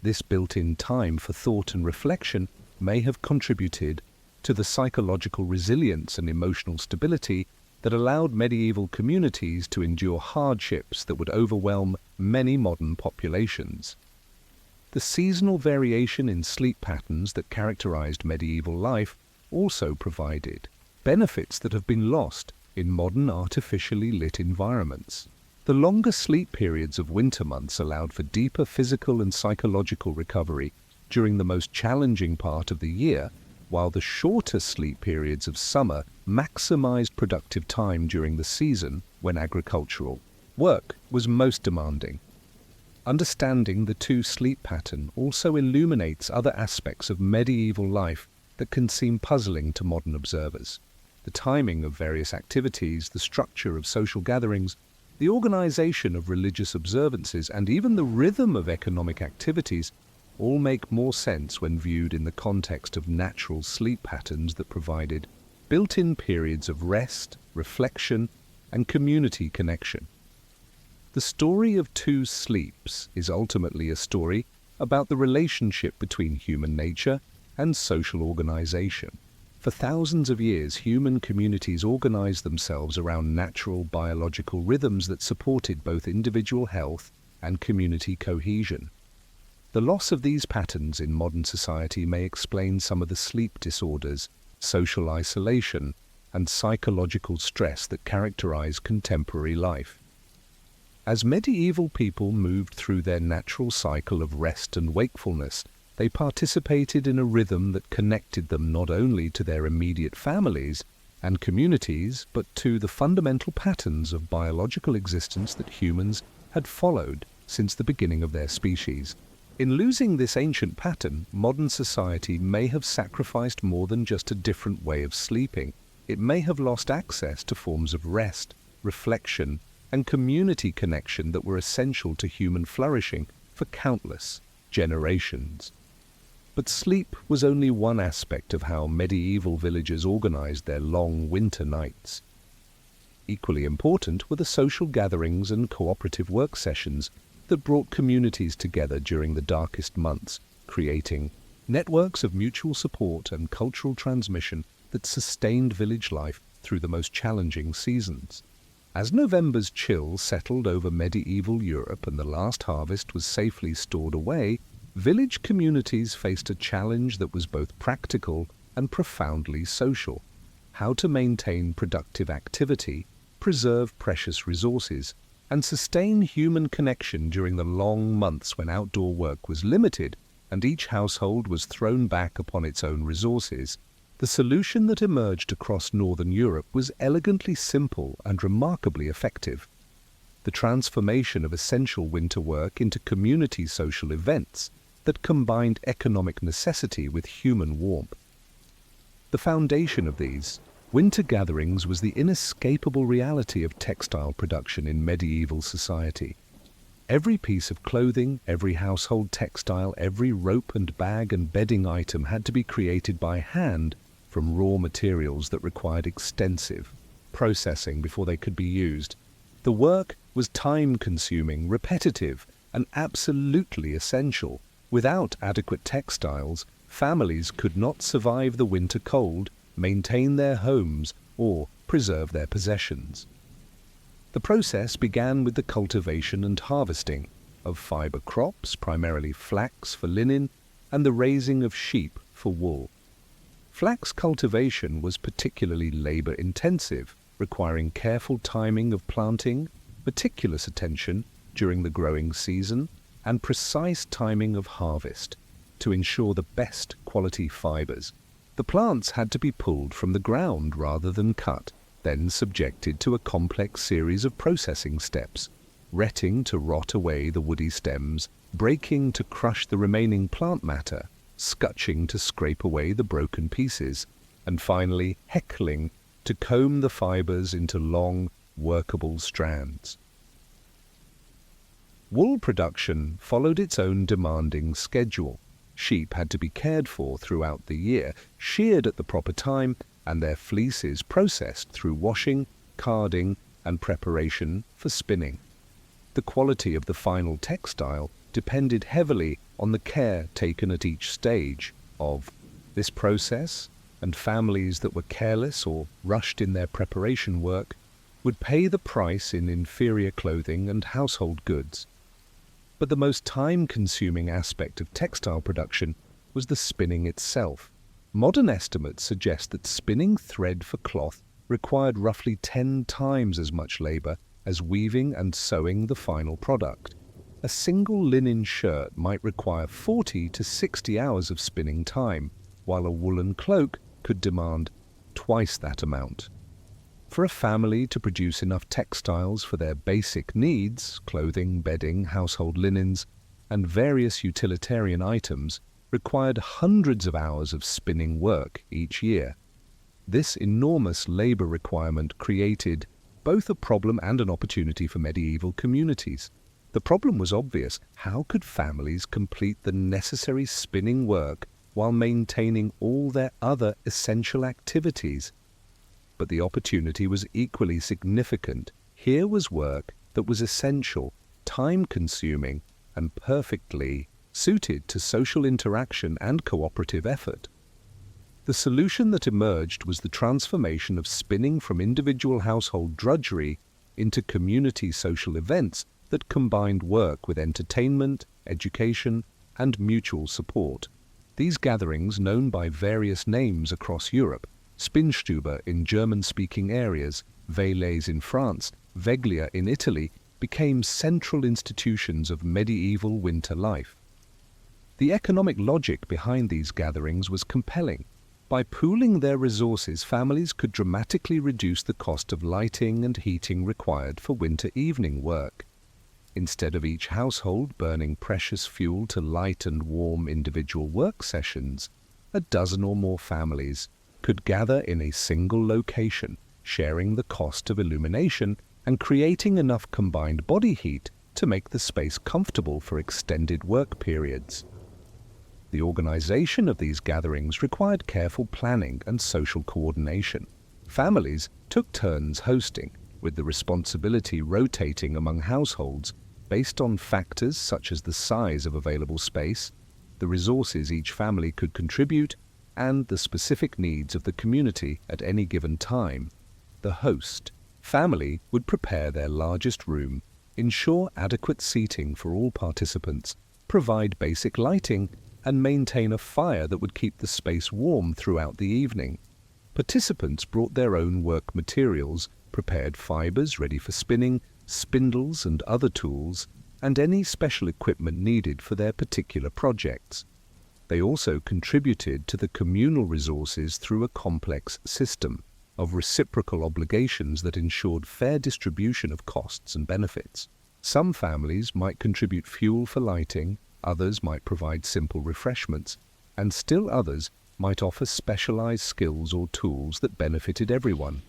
This built-in time for thought and reflection may have contributed to the psychological resilience and emotional stability that allowed medieval communities to endure hardships that would overwhelm many modern populations. The seasonal variation in sleep patterns that characterized medieval life also provided benefits that have been lost in modern artificially lit environments. The longer sleep periods of winter months allowed for deeper physical and psychological recovery during the most challenging part of the year, while the shorter sleep periods of summer maximized productive time during the season when agricultural work was most demanding. Understanding the two sleep pattern also illuminates other aspects of medieval life that can seem puzzling to modern observers. The timing of various activities, the structure of social gatherings, the organization of religious observances, and even the rhythm of economic activities all make more sense when viewed in the context of natural sleep patterns that provided built-in periods of rest, reflection, and community connection. The story of two sleeps is ultimately a story about the relationship between human nature and social organization. For thousands of years, human communities organized themselves around natural biological rhythms that supported both individual health and community cohesion. The loss of these patterns in modern society may explain some of the sleep disorders, social isolation, and psychological stress that characterize contemporary life. As medieval people moved through their natural cycle of rest and wakefulness, they participated in a rhythm that connected them not only to their immediate families and communities, but to the fundamental patterns of biological existence that humans had followed since the beginning of their species. In losing this ancient pattern, modern society may have sacrificed more than just a different way of sleeping. It may have lost access to forms of rest, reflection, and community connection that were essential to human flourishing for countless generations. But sleep was only one aspect of how medieval villagers organized their long winter nights. Equally important were the social gatherings and cooperative work sessions that brought communities together during the darkest months, creating networks of mutual support and cultural transmission that sustained village life through the most challenging seasons. As November's chill settled over medieval Europe and the last harvest was safely stored away, village communities faced a challenge that was both practical and profoundly social: how to maintain productive activity, preserve precious resources, and sustain human connection during the long months when outdoor work was limited and each household was thrown back upon its own resources. The solution that emerged across Northern Europe was elegantly simple and remarkably effective: the transformation of essential winter work into community social events that combined economic necessity with human warmth. The foundation of these winter gatherings was the inescapable reality of textile production in medieval society. Every piece of clothing, every household textile, every rope and bag and bedding item had to be created by hand from raw materials that required extensive processing before they could be used. The work was time-consuming, repetitive, and absolutely essential. Without adequate textiles, families could not survive the winter cold, maintain their homes, or preserve their possessions. The process began with the cultivation and harvesting of fiber crops, primarily flax for linen, and the raising of sheep for wool. Flax cultivation was particularly labor-intensive, requiring careful timing of planting, meticulous attention during the growing season, and precise timing of harvest to ensure the best quality high-quality fibers. The plants had to be pulled from the ground rather than cut, then subjected to a complex series of processing steps, retting to rot away the woody stems, breaking to crush the remaining plant matter, scutching to scrape away the broken pieces, and finally heckling to comb the fibers into long, workable strands. Wool production followed its own demanding schedule. Sheep had to be cared for throughout the year, sheared at the proper time, and their fleeces processed through washing, carding, and preparation for spinning. The quality of the final textile depended heavily on the care taken at each stage of this process, and families that were careless or rushed in their preparation work would pay the price in inferior clothing and household goods. But the most time-consuming aspect of textile production was the spinning itself. Modern estimates suggest that spinning thread for cloth required roughly 10 times as much labor as weaving and sewing the final product. A single linen shirt might require 40 to 60 hours of spinning time, while a woolen cloak could demand twice that amount. For a family to produce enough textiles for their basic needs, clothing, bedding, household linens, and various utilitarian items, required hundreds of hours of spinning work each year. This enormous labor requirement created both a problem and an opportunity for medieval communities. The problem was obvious. How could families complete the necessary spinning work while maintaining all their other essential activities? But the opportunity was equally significant. Here was work that was essential, time-consuming, and perfectly suited to social interaction and cooperative effort. The solution that emerged was the transformation of spinning from individual household drudgery into community social events that combined work with entertainment, education, and mutual support. These gatherings, known by various names across Europe, Spinnstube in German-speaking areas, Vélez in France, Veglia in Italy, became central institutions of medieval winter life. The economic logic behind these gatherings was compelling. By pooling their resources, families could dramatically reduce the cost of lighting and heating required for winter evening work. Instead of each household burning precious fuel to light and warm individual work sessions, a dozen or more families could gather in a single location, sharing the cost of illumination and creating enough combined body heat to make the space comfortable for extended work periods. The organization of these gatherings required careful planning and social coordination. Families took turns hosting, with the responsibility rotating among households based on factors such as the size of available space, the resources each family could contribute, and the specific needs of the community at any given time. The host family would prepare their largest room, ensure adequate seating for all participants, provide basic lighting, and maintain a fire that would keep the space warm throughout the evening. Participants brought their own work materials, prepared fibers ready for spinning, spindles and other tools, and any special equipment needed for their particular projects. They also contributed to the communal resources through a complex system of reciprocal obligations that ensured fair distribution of costs and benefits. Some families might contribute fuel for lighting, others might provide simple refreshments, and still others might offer specialized skills or tools that benefited everyone.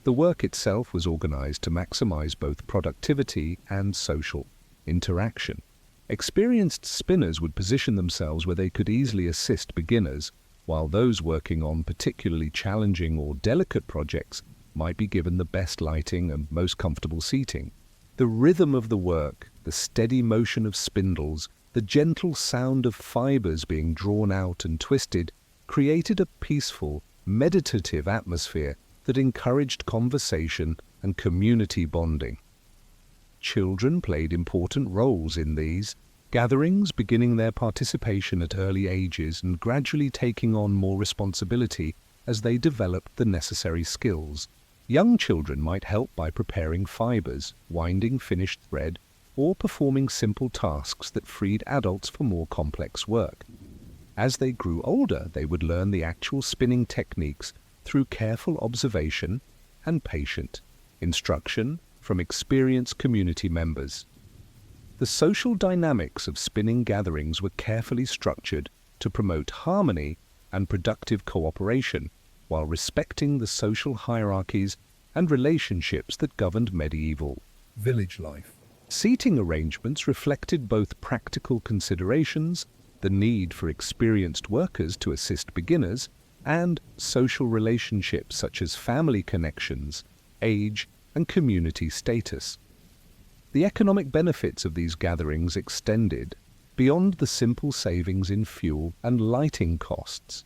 The work itself was organized to maximize both productivity and social interaction. Experienced spinners would position themselves where they could easily assist beginners, while those working on particularly challenging or delicate projects might be given the best lighting and most comfortable seating. The rhythm of the work, the steady motion of spindles, the gentle sound of fibers being drawn out and twisted, created a peaceful, meditative atmosphere that encouraged conversation and community bonding. Children played important roles in these gatherings, beginning their participation at early ages and gradually taking on more responsibility as they developed the necessary skills. Young children might help by preparing fibers, winding finished thread, or performing simple tasks that freed adults for more complex work. As they grew older, they would learn the actual spinning techniques through careful observation and patient instruction from experienced community members. The social dynamics of spinning gatherings were carefully structured to promote harmony and productive cooperation, while respecting the social hierarchies and relationships that governed medieval village life. Seating arrangements reflected both practical considerations, the need for experienced workers to assist beginners, and social relationships such as family connections, age, and community status. The economic benefits of these gatherings extended beyond the simple savings in fuel and lighting costs.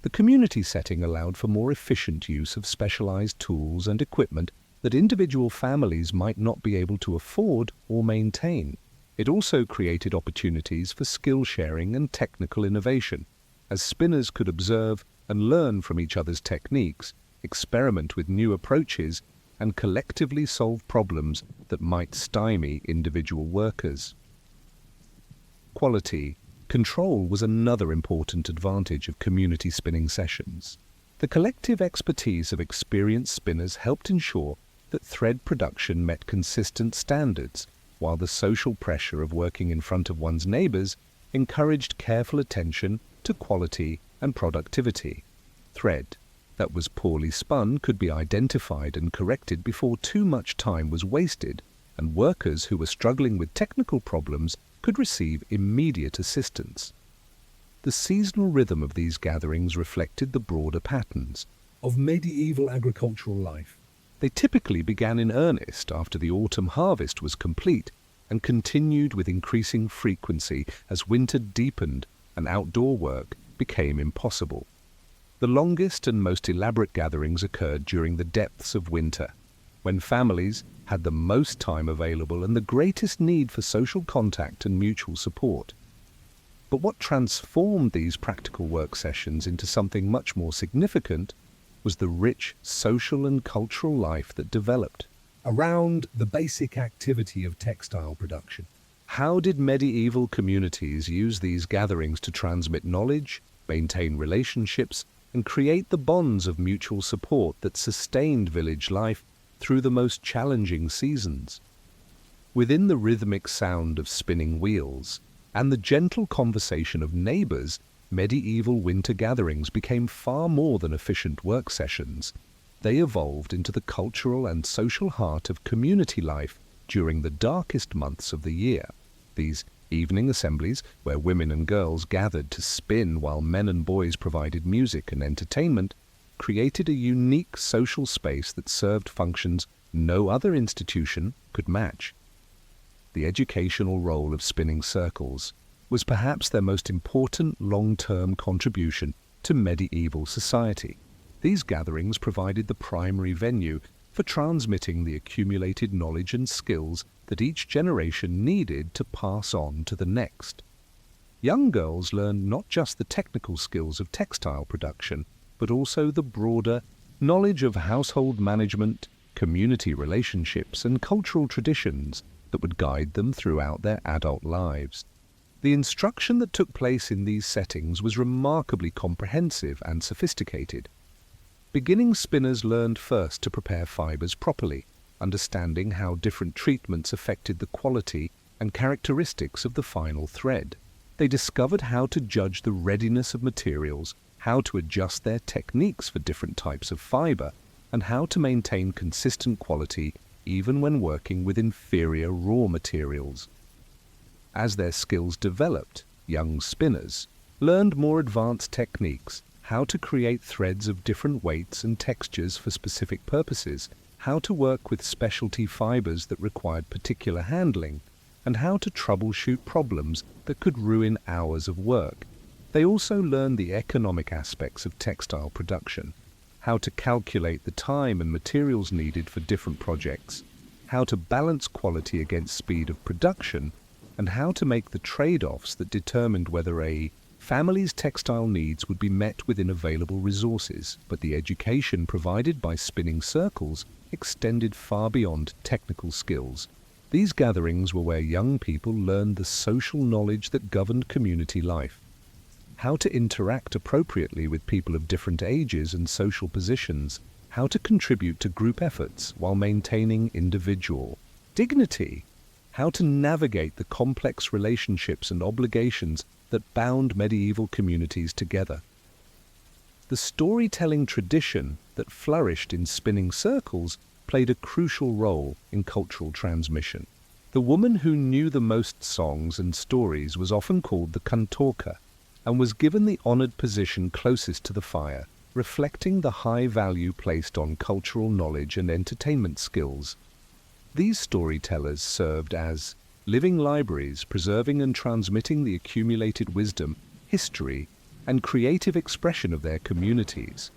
The community setting allowed for more efficient use of specialized tools and equipment that individual families might not be able to afford or maintain. It also created opportunities for skill sharing and technical innovation, as spinners could observe and learn from each other's techniques, experiment with new approaches, and collectively solve problems that might stymie individual workers. Quality control was another important advantage of community spinning sessions. The collective expertise of experienced spinners helped ensure that thread production met consistent standards, while the social pressure of working in front of one's neighbors encouraged careful attention to quality and productivity. Thread that was poorly spun could be identified and corrected before too much time was wasted, and workers who were struggling with technical problems could receive immediate assistance. The seasonal rhythm of these gatherings reflected the broader patterns of medieval agricultural life. They typically began in earnest after the autumn harvest was complete and continued with increasing frequency as winter deepened and outdoor work became impossible. The longest and most elaborate gatherings occurred during the depths of winter, when families had the most time available and the greatest need for social contact and mutual support. But what transformed these practical work sessions into something much more significant was the rich social and cultural life that developed around the basic activity of textile production. How did medieval communities use these gatherings to transmit knowledge, maintain relationships, and create the bonds of mutual support that sustained village life through the most challenging seasons? Within the rhythmic sound of spinning wheels and the gentle conversation of neighbors, medieval winter gatherings became far more than efficient work sessions. They evolved into the cultural and social heart of community life during the darkest months of the year. These evening assemblies, where women and girls gathered to spin while men and boys provided music and entertainment, created a unique social space that served functions no other institution could match. The educational role of spinning circles was perhaps their most important long-term contribution to medieval society. These gatherings provided the primary venue for transmitting the accumulated knowledge and skills that each generation needed to pass on to the next. Young girls learned not just the technical skills of textile production, but also the broader knowledge of household management, community relationships, and cultural traditions that would guide them throughout their adult lives. The instruction that took place in these settings was remarkably comprehensive and sophisticated. Beginning spinners learned first to prepare fibers properly, understanding how different treatments affected the quality and characteristics of the final thread. They discovered how to judge the readiness of materials, how to adjust their techniques for different types of fiber, and how to maintain consistent quality even when working with inferior raw materials. As their skills developed, young spinners learned more advanced techniques, how to create threads of different weights and textures for specific purposes, how to work with specialty fibers that required particular handling, and how to troubleshoot problems that could ruin hours of work. They also learned the economic aspects of textile production, how to calculate the time and materials needed for different projects, how to balance quality against speed of production, and how to make the trade-offs that determined whether a family's textile needs would be met within available resources. But the education provided by spinning circles extended far beyond technical skills. These gatherings were where young people learned the social knowledge that governed community life. how to interact appropriately with people of different ages and social positions, how to contribute to group efforts while maintaining individual dignity, how to navigate the complex relationships and obligations that bound medieval communities together. The storytelling tradition that flourished in spinning circles played a crucial role in cultural transmission. The woman who knew the most songs and stories was often called the cantorka and was given the honored position closest to the fire, reflecting the high value placed on cultural knowledge and entertainment skills. These storytellers served as living libraries, preserving and transmitting the accumulated wisdom, history, and creative expression of their communities.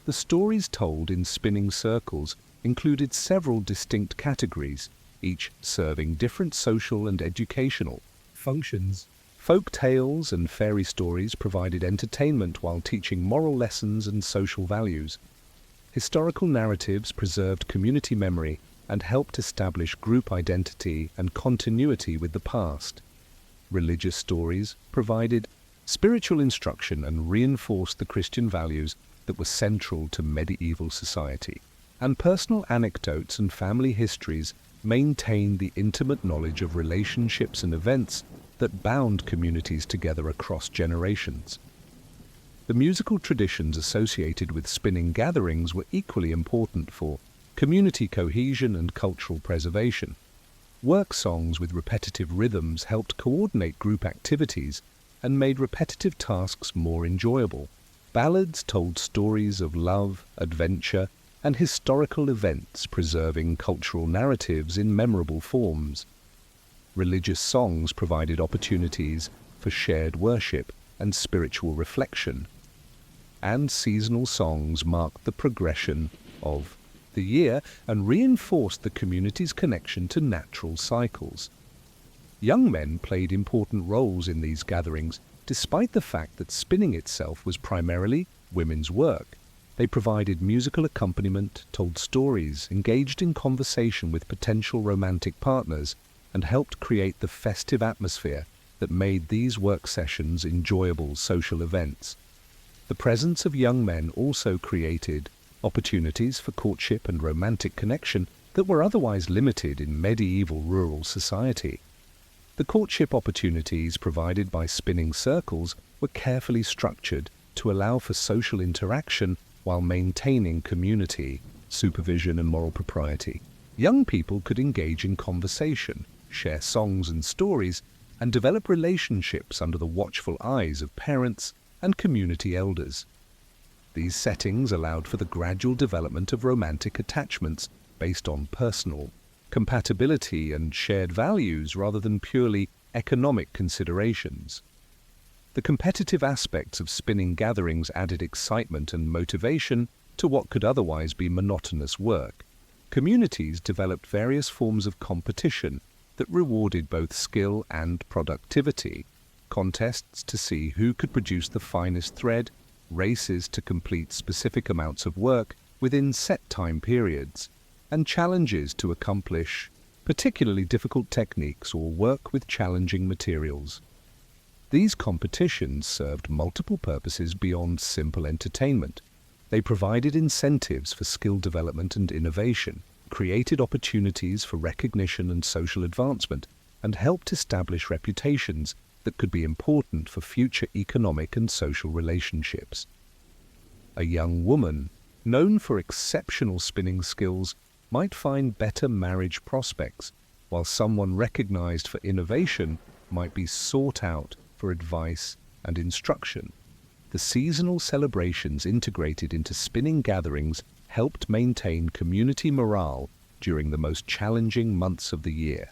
The stories told in spinning circles included several distinct categories, each serving different social and educational functions. Folk tales and fairy stories provided entertainment while teaching moral lessons and social values. Historical narratives preserved community memory and helped establish group identity and continuity with the past. Religious stories provided spiritual instruction and reinforced the Christian values that were central to medieval society. And personal anecdotes and family histories maintained the intimate knowledge of relationships and events that bound communities together across generations. The musical traditions associated with spinning gatherings were equally important for community cohesion and cultural preservation. Work songs with repetitive rhythms helped coordinate group activities and made repetitive tasks more enjoyable. Ballads told stories of love, adventure, and historical events, preserving cultural narratives in memorable forms. Religious songs provided opportunities for shared worship and spiritual reflection. And seasonal songs marked the progression of the year and reinforced the community's connection to natural cycles. Young men played important roles in these gatherings, despite the fact that spinning itself was primarily women's work. They provided musical accompaniment, told stories, engaged in conversation with potential romantic partners, and helped create the festive atmosphere that made these work sessions enjoyable social events. The presence of young men also created opportunities for courtship and romantic connection that were otherwise limited in medieval rural society. The courtship opportunities provided by spinning circles were carefully structured to allow for social interaction while maintaining community, supervision, and moral propriety. Young people could engage in conversation, share songs and stories, and develop relationships under the watchful eyes of parents and community elders. These settings allowed for the gradual development of romantic attachments based on personal compatibility and shared values rather than purely economic considerations. The competitive aspects of spinning gatherings added excitement and motivation to what could otherwise be monotonous work. Communities developed various forms of competition that rewarded both skill and productivity. Contests to see who could produce the finest thread, races to complete specific amounts of work within set time periods, and challenges to accomplish particularly difficult techniques or work with challenging materials. These competitions served multiple purposes beyond simple entertainment. They provided incentives for skill development and innovation, created opportunities for recognition and social advancement, and helped establish reputations that could be important for future economic and social relationships. A young woman, known for exceptional spinning skills, might find better marriage prospects, while someone recognized for innovation might be sought out for advice and instruction. The seasonal celebrations integrated into spinning gatherings helped maintain community morale during the most challenging months of the year.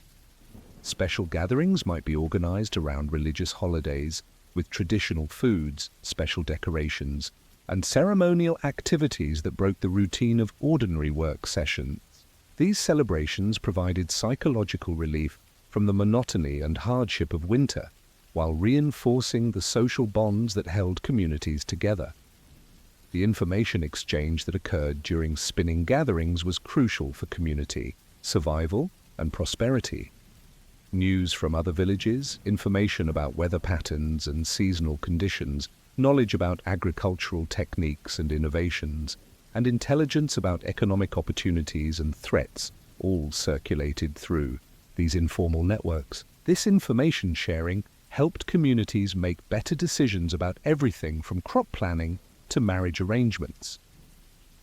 Special gatherings might be organized around religious holidays with traditional foods, special decorations, and ceremonial activities that broke the routine of ordinary work sessions. These celebrations provided psychological relief from the monotony and hardship of winter, while reinforcing the social bonds that held communities together. The information exchange that occurred during spinning gatherings was crucial for community survival and prosperity. News from other villages, information about weather patterns and seasonal conditions, knowledge about agricultural techniques and innovations, and intelligence about economic opportunities and threats all circulated through these informal networks. This information sharing helped communities make better decisions about everything from crop planning to marriage arrangements.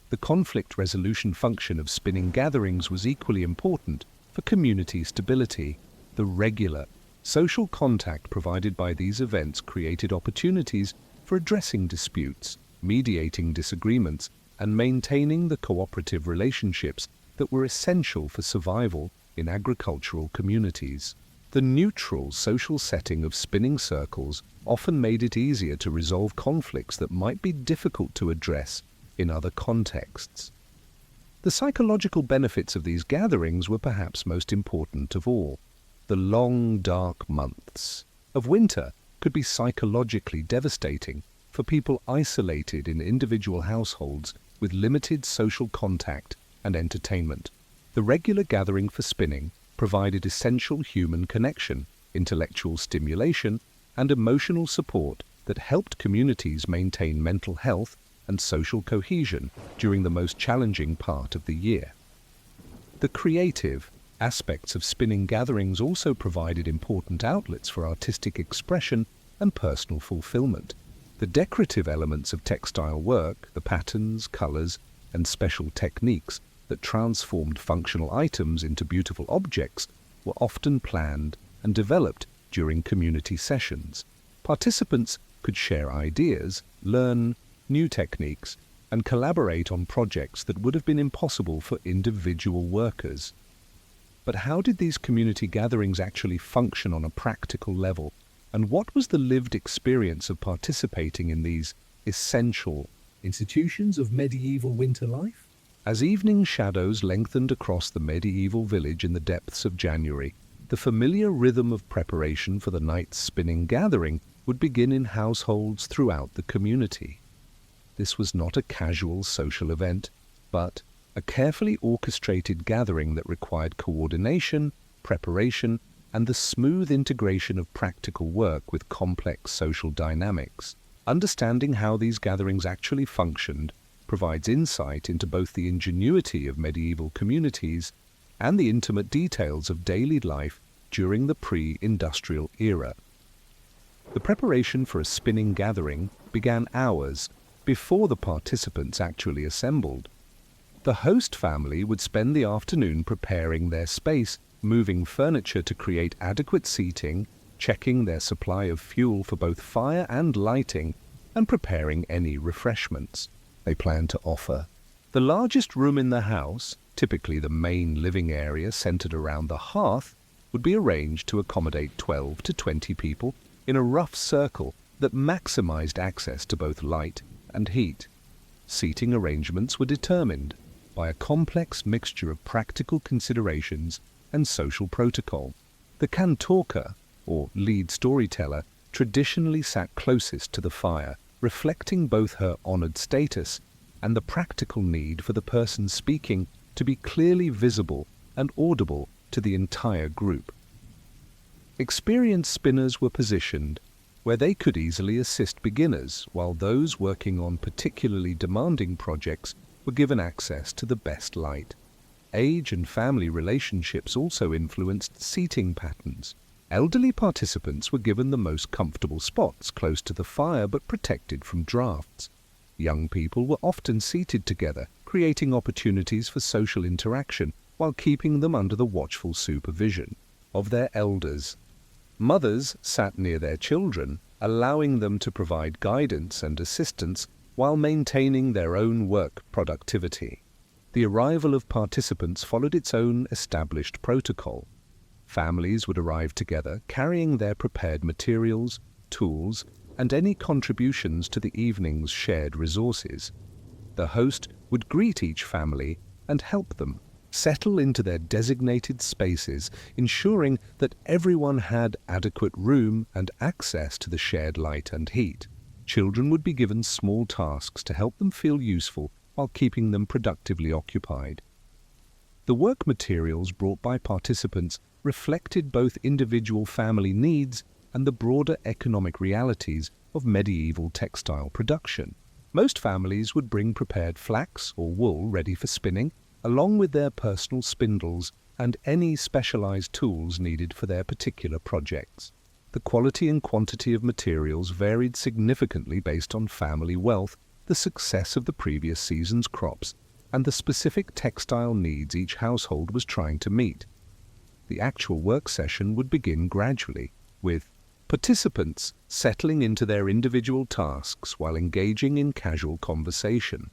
The conflict resolution function of spinning gatherings was equally important for community stability. The regular, social contact provided by these events created opportunities for addressing disputes, mediating disagreements, and maintaining the cooperative relationships that were essential for survival in agricultural communities. The neutral social setting of spinning circles often made it easier to resolve conflicts that might be difficult to address in other contexts. The psychological benefits of these gatherings were perhaps most important of all. The long, dark months of winter could be psychologically devastating for people isolated in individual households with limited social contact and entertainment. The regular gathering for spinning provided essential human connection, intellectual stimulation, and emotional support that helped communities maintain mental health and social cohesion during the most challenging part of the year. The creative aspects of spinning gatherings also provided important outlets for artistic expression and personal fulfillment. The decorative elements of textile work, the patterns, colors, and special techniques that transformed functional items into beautiful objects were often planned and developed during community sessions. Participants could share ideas, learn new techniques, and collaborate on projects that would have been impossible for individual workers. But how did these community gatherings actually function on a practical level, and what was the lived experience of participating in these essential institutions of medieval winter life? As evening shadows lengthened across the medieval village in the depths of January, the familiar rhythm of preparation for the night's spinning gathering would begin in households throughout the community. This was not a casual social event, but a carefully orchestrated gathering that required coordination, preparation, and the smooth integration of practical work with complex social dynamics. Understanding how these gatherings actually functioned provides insight into both the ingenuity of medieval communities and the intimate details of daily life during the pre-industrial era. The preparation for a spinning gathering began hours before the participants actually assembled. The host family would spend the afternoon preparing their space, moving furniture to create adequate seating, checking their supply of fuel for both fire and lighting, and preparing any refreshments they planned to offer. The largest room in the house, typically the main living area centered around the hearth, would be arranged to accommodate 12 to 20 people in a rough circle that maximized access to both light and heat. Seating arrangements were determined by a complex mixture of practical considerations and social protocol. The cantorka, or lead storyteller, traditionally sat closest to the fire, reflecting both her honored status and the practical need for the person speaking to be clearly visible and audible to the entire group. Experienced spinners were positioned where they could easily assist beginners, while those working on particularly demanding projects were given access to the best light. Age and family relationships also influenced seating patterns. Elderly participants were given the most comfortable spots close to the fire but protected from drafts. Young people were often seated together, creating opportunities for social interaction while keeping them under the watchful supervision of their elders. Mothers sat near their children, allowing them to provide guidance and assistance while maintaining their own work productivity. The arrival of participants followed its own established protocol. Families would arrive together, carrying their prepared materials, tools, and any contributions to the evening's shared resources. The host would greet each family and help them settle into their designated spaces, ensuring that everyone had adequate room and access to the shared light and heat. Children would be given small tasks to help them feel useful while keeping them productively occupied. The work materials brought by participants reflected both individual family needs and the broader economic realities of medieval textile production. Most families would bring prepared flax or wool ready for spinning, along with their personal spindles and any specialized tools needed for their particular projects. The quality and quantity of materials varied significantly based on family wealth, the success of the previous season's crops, and the specific textile needs each household was trying to meet. The actual work session would begin gradually, with participants settling into their individual tasks while engaging in casual conversation.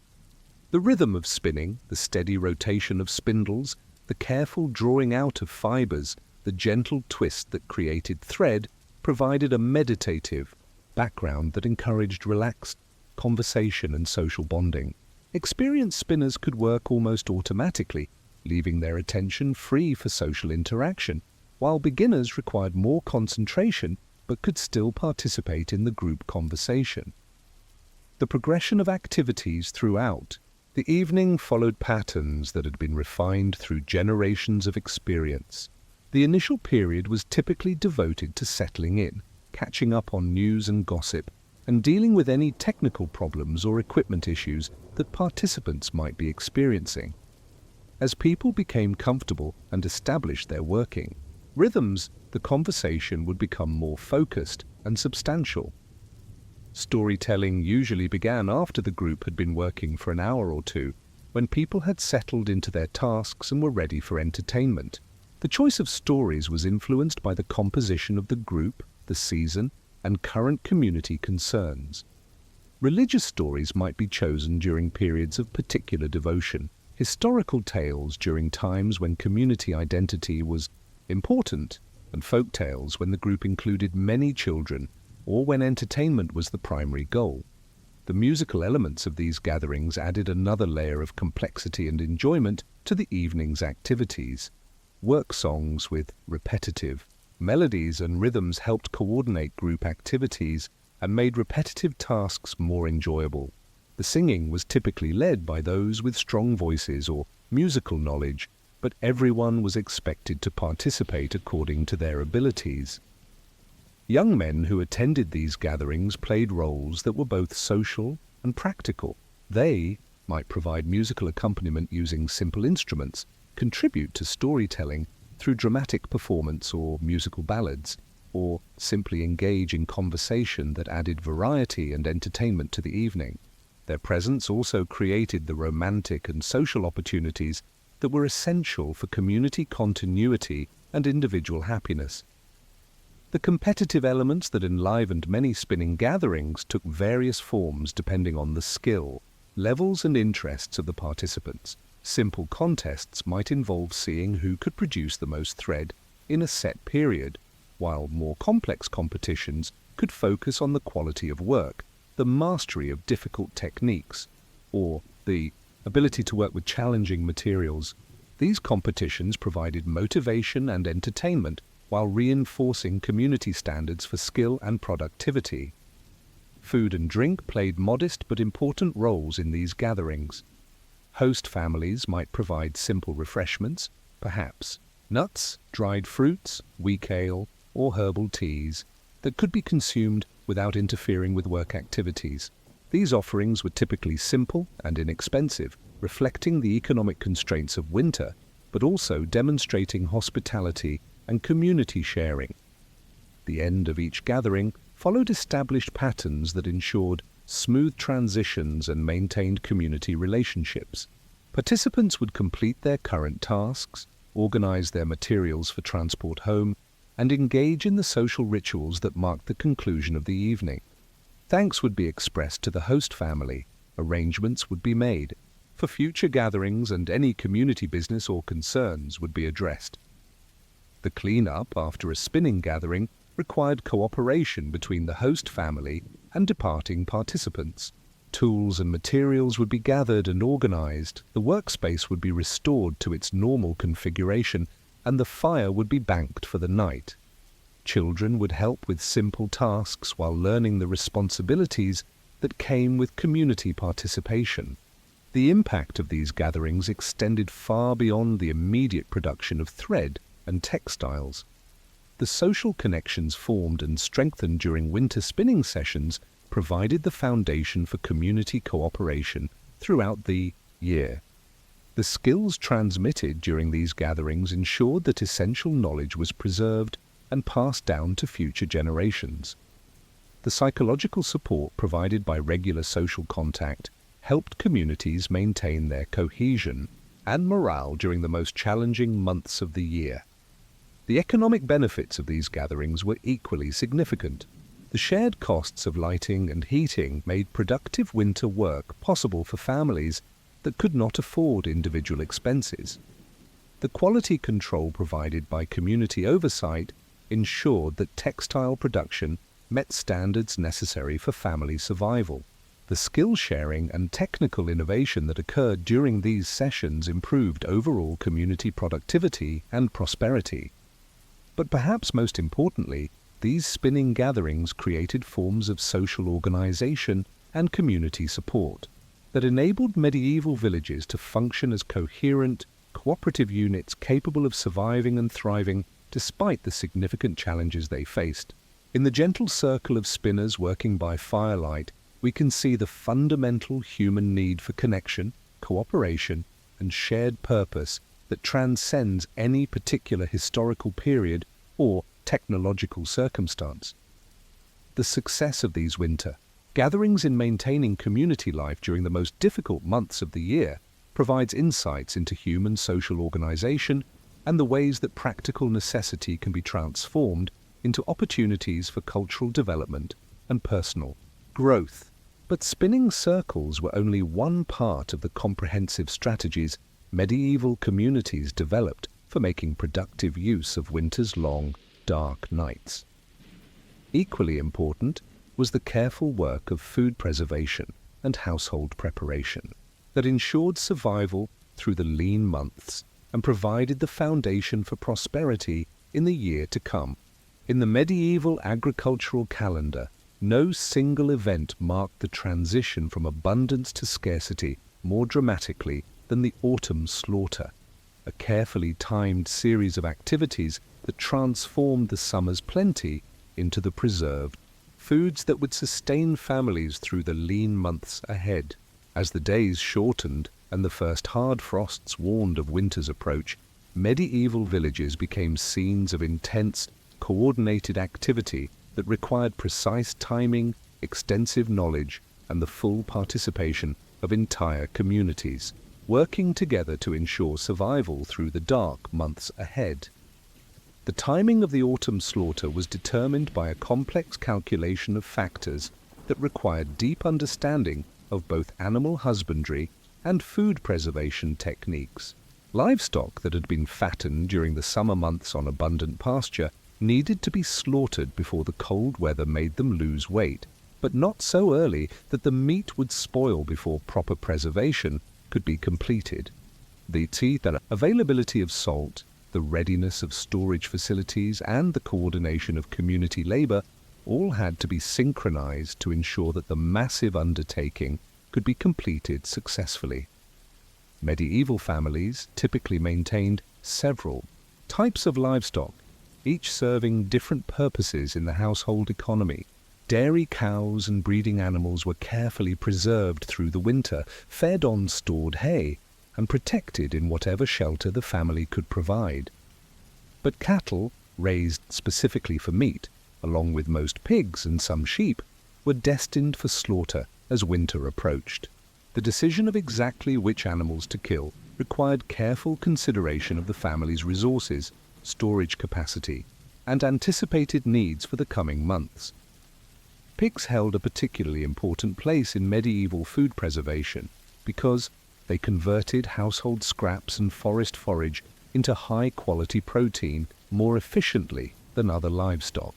The rhythm of spinning, the steady rotation of spindles, the careful drawing out of fibers, the gentle twist that created thread, provided a meditative background that encouraged relaxed conversation and social bonding. Experienced spinners could work almost automatically, leaving their attention free for social interaction, while beginners required more concentration but could still participate in the group conversation. The progression of activities throughout the evening followed patterns that had been refined through generations of experience. The initial period was typically devoted to settling in, catching up on news and gossip, and dealing with any technical problems or equipment issues that participants might be experiencing. As people became comfortable and established their working rhythms, the conversation would become more focused and substantial. Storytelling usually began after the group had been working for an hour or two, when people had settled into their tasks and were ready for entertainment. The choice of stories was influenced by the composition of the group, the season, and current community concerns. Religious stories might be chosen during periods of particular devotion, historical tales during times when community identity was important, and folk tales when the group included many children or when entertainment was the primary goal. The musical elements of these gatherings added another layer of complexity and enjoyment to the evening's activities. Work songs with repetitive melodies and rhythms helped coordinate group activities and made repetitive tasks more enjoyable. The singing was typically led by those with strong voices or musical knowledge, but everyone was expected to participate according to their abilities. Young men who attended these gatherings played roles that were both social and practical. They might provide musical accompaniment using simple instruments, contribute to storytelling through dramatic performance or musical ballads, or simply engage in conversation that added variety and entertainment to the evening. Their presence also created the romantic and social opportunities that were essential for community continuity and individual happiness. The competitive elements that enlivened many spinning gatherings took various forms depending on the skill, levels and interests of the participants. Simple contests might involve seeing who could produce the most thread in a set period, while more complex competitions could focus on the quality of work, the mastery of difficult techniques, or the ability to work with challenging materials. These competitions provided motivation and entertainment while reinforcing community standards for skill and productivity. Food and drink played modest but important roles in these gatherings. Host families might provide simple refreshments, perhaps nuts, dried fruits, weak ale, or herbal teas, that could be consumed without interfering with work activities. These offerings were typically simple and inexpensive, reflecting the economic constraints of winter, but also demonstrating hospitality and community sharing. The end of each gathering followed established patterns that ensured smooth transitions and maintained community relationships. Participants would complete their current tasks, organize their materials for transport home, and engage in the social rituals that marked the conclusion of the evening. Thanks would be expressed to the host family, arrangements would be made for future gatherings, and any community business or concerns would be addressed. The clean-up after a spinning gathering required cooperation between the host family and departing participants. Tools and materials would be gathered and organized, the workspace would be restored to its normal configuration, and the fire would be banked for the night. Children would help with simple tasks while learning the responsibilities that came with community participation. The impact of these gatherings extended far beyond the immediate production of thread. and textiles. The social connections formed and strengthened during winter spinning sessions provided the foundation for community cooperation throughout the year. The skills transmitted during these gatherings ensured that essential knowledge was preserved and passed down to future generations. The psychological support provided by regular social contact helped communities maintain their cohesion and morale during the most challenging months of the year. The economic benefits of these gatherings were equally significant. The shared costs of lighting and heating made productive winter work possible for families that could not afford individual expenses. The quality control provided by community oversight ensured that textile production met standards necessary for family survival. The skill sharing and technical innovation that occurred during these sessions improved overall community productivity and prosperity. But perhaps most importantly, these spinning gatherings created forms of social organization and community support that enabled medieval villages to function as coherent, cooperative units capable of surviving and thriving despite the significant challenges they faced. In the gentle circle of spinners working by firelight, we can see the fundamental human need for connection, cooperation, and shared purpose that transcends any particular historical period or technological circumstance. The success of these winter gatherings in maintaining community life during the most difficult months of the year provides insights into human social organization and the ways that practical necessity can be transformed into opportunities for cultural development and personal growth. But spinning circles were only one part of the comprehensive strategies medieval communities developed for making productive use of winter's long, dark nights. Equally important was the careful work of food preservation and household preparation that ensured survival through the lean months and provided the foundation for prosperity in the year to come. In the medieval agricultural calendar, no single event marked the transition from abundance to scarcity more dramatically than the autumn slaughter, a carefully timed series of activities that transformed the summer's plenty into the preserved foods that would sustain families through the lean months ahead. As the days shortened and the first hard frosts warned of winter's approach, medieval villages became scenes of intense, coordinated activity that required precise timing, extensive knowledge, and the full participation of entire communities, working together to ensure survival through the dark months ahead. The timing of the autumn slaughter was determined by a complex calculation of factors that required deep understanding of both animal husbandry and food preservation techniques. Livestock that had been fattened during the summer months on abundant pasture needed to be slaughtered before the cold weather made them lose weight, but not so early that the meat would spoil before proper preservation could be completed. The availability of salt, the readiness of storage facilities, and the coordination of community labor all had to be synchronized to ensure that the massive undertaking could be completed successfully. Medieval families typically maintained several types of livestock, each serving different purposes in the household economy. Dairy cows and breeding animals were carefully preserved through the winter, fed on stored hay, and protected in whatever shelter the family could provide. But cattle, raised specifically for meat, along with most pigs and some sheep, were destined for slaughter as winter approached. The decision of exactly which animals to kill required careful consideration of the family's resources, storage capacity, and anticipated needs for the coming months. Pigs held a particularly important place in medieval food preservation because they converted household scraps and forest forage into high-quality protein more efficiently than other livestock.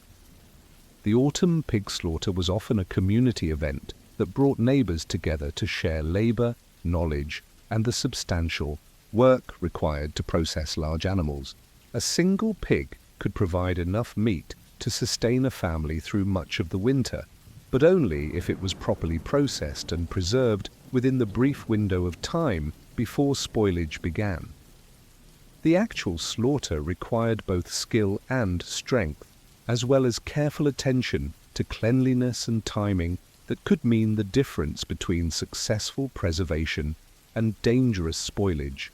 The autumn pig slaughter was often a community event that brought neighbors together to share labor, knowledge, and the substantial work required to process large animals. A single pig could provide enough meat to sustain a family through much of the winter, but only if it was properly processed and preserved within the brief window of time before spoilage began. The actual slaughter required both skill and strength, as well as careful attention to cleanliness and timing that could mean the difference between successful preservation and dangerous spoilage.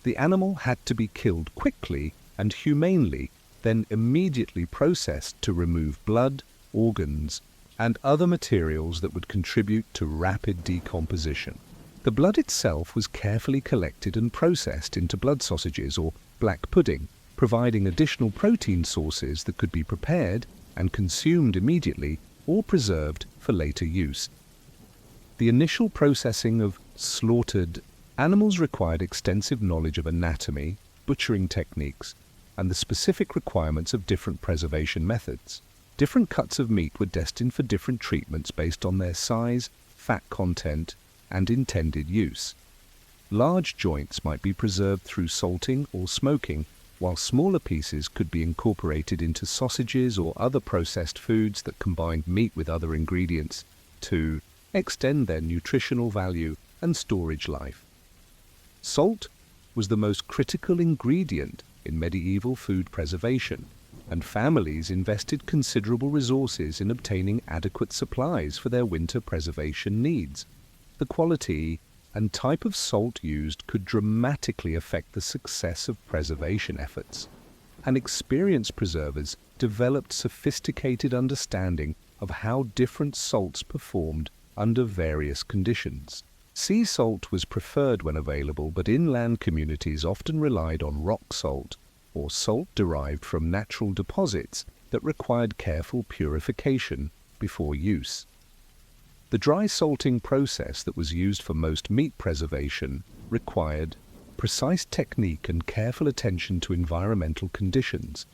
The animal had to be killed quickly and humanely, then immediately processed to remove blood, organs, and other materials that would contribute to rapid decomposition. The blood itself was carefully collected and processed into blood sausages or black pudding, providing additional protein sources that could be prepared and consumed immediately or preserved for later use. The initial processing of slaughtered animals required extensive knowledge of anatomy, butchering techniques, and the specific requirements of different preservation methods. Different cuts of meat were destined for different treatments based on their size, fat content, and intended use. Large joints might be preserved through salting or smoking, while smaller pieces could be incorporated into sausages or other processed foods that combined meat with other ingredients to extend their nutritional value and storage life. Salt was the most critical ingredient in medieval food preservation, and families invested considerable resources in obtaining adequate supplies for their winter preservation needs. The quality and type of salt used could dramatically affect the success of preservation efforts, and experienced preservers developed sophisticated understanding of how different salts performed under various conditions. Sea salt was preferred when available, but inland communities often relied on rock salt, or salt derived from natural deposits that required careful purification before use. The dry salting process that was used for most meat preservation required precise technique and careful attention to environmental conditions.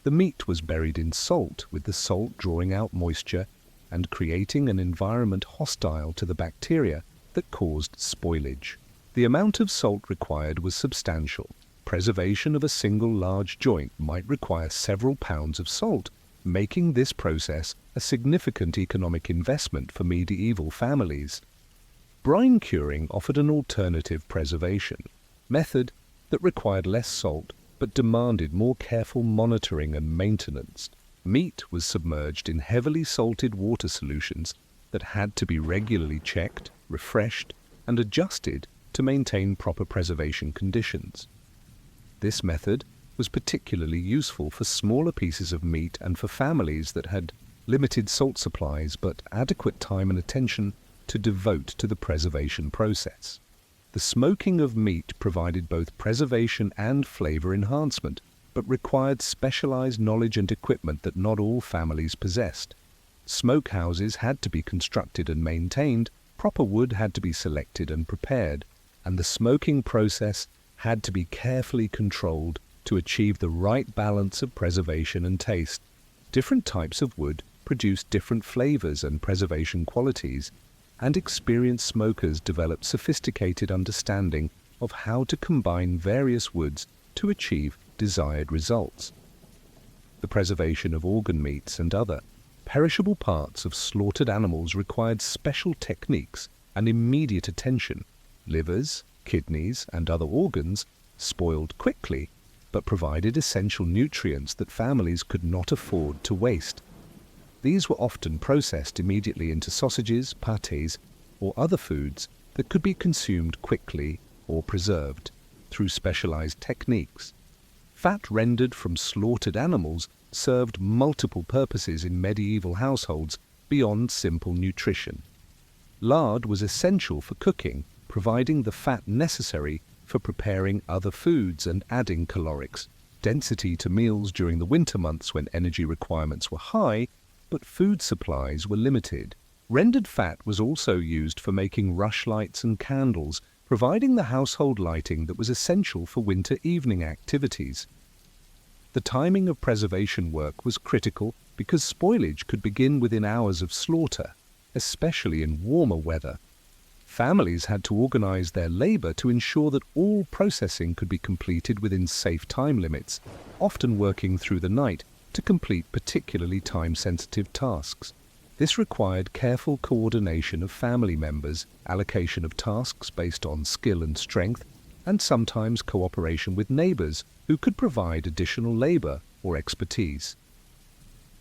The meat was buried in salt, with the salt drawing out moisture and creating an environment hostile to the bacteria that caused spoilage. The amount of salt required was substantial. Preservation of a single large joint might require several pounds of salt, making this process a significant economic investment for medieval families. Brine curing offered an alternative preservation method that required less salt but demanded more careful monitoring and maintenance. Meat was submerged in heavily salted water solutions that had to be regularly checked, refreshed, and adjusted to maintain proper preservation conditions. This method was particularly useful for smaller pieces of meat and for families that had limited salt supplies but adequate time and attention to devote to the preservation process. The smoking of meat provided both preservation and flavor enhancement, but required specialized knowledge and equipment that not all families possessed. Smokehouses had to be constructed and maintained, proper wood had to be selected and prepared, and the smoking process had to be carefully controlled to achieve the right balance of preservation and taste. Different types of wood produced different flavors and preservation qualities, and experienced smokers developed sophisticated understanding of how to combine various woods to achieve desired results. The preservation of organ meats and other perishable parts of slaughtered animals required special techniques and immediate attention. Livers, kidneys, and other organs spoiled quickly, but provided essential nutrients that families could not afford to waste. These were often processed immediately into sausages, pâtés, or other foods that could be consumed quickly or preserved through specialized techniques. Fat rendered from slaughtered animals served multiple purposes in medieval households beyond simple nutrition. Lard was essential for cooking, providing the fat necessary for preparing other foods and adding caloric density to meals during the winter months when energy requirements were high, but food supplies were limited. Rendered fat was also used for making rushlights and candles, providing the household lighting that was essential for winter evening activities. The timing of preservation work was critical because spoilage could begin within hours of slaughter, especially in warmer weather. Families had to organize their labor to ensure that all processing could be completed within safe time limits, often working through the night to complete particularly time-sensitive tasks. This required careful coordination of family members, allocation of tasks based on skill and strength, and sometimes cooperation with neighbors who could provide additional labor or expertise.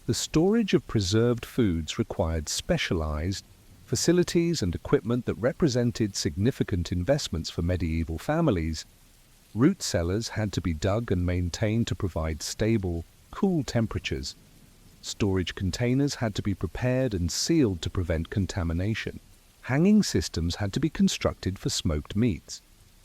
The storage of preserved foods required specialized facilities and equipment that represented significant investments for medieval families. Root cellars had to be dug and maintained to provide stable, cool temperatures. Storage containers had to be prepared and sealed to prevent contamination. Hanging systems had to be constructed for smoked meats.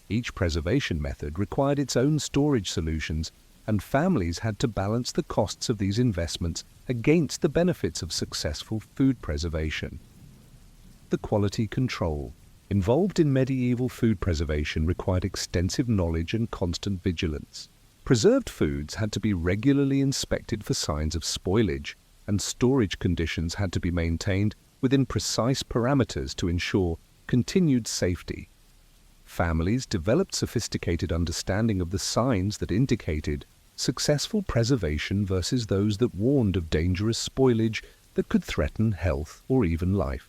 Each preservation method required its own storage solutions, and families had to balance the costs of these investments against the benefits of successful food preservation. The quality control involved in medieval food preservation required extensive knowledge and constant vigilance. Preserved foods had to be regularly inspected for signs of spoilage, and storage conditions had to be maintained within precise parameters to ensure continued safety. Families developed sophisticated understanding of the signs that indicated successful preservation versus those that warned of dangerous spoilage that could threaten health or even life.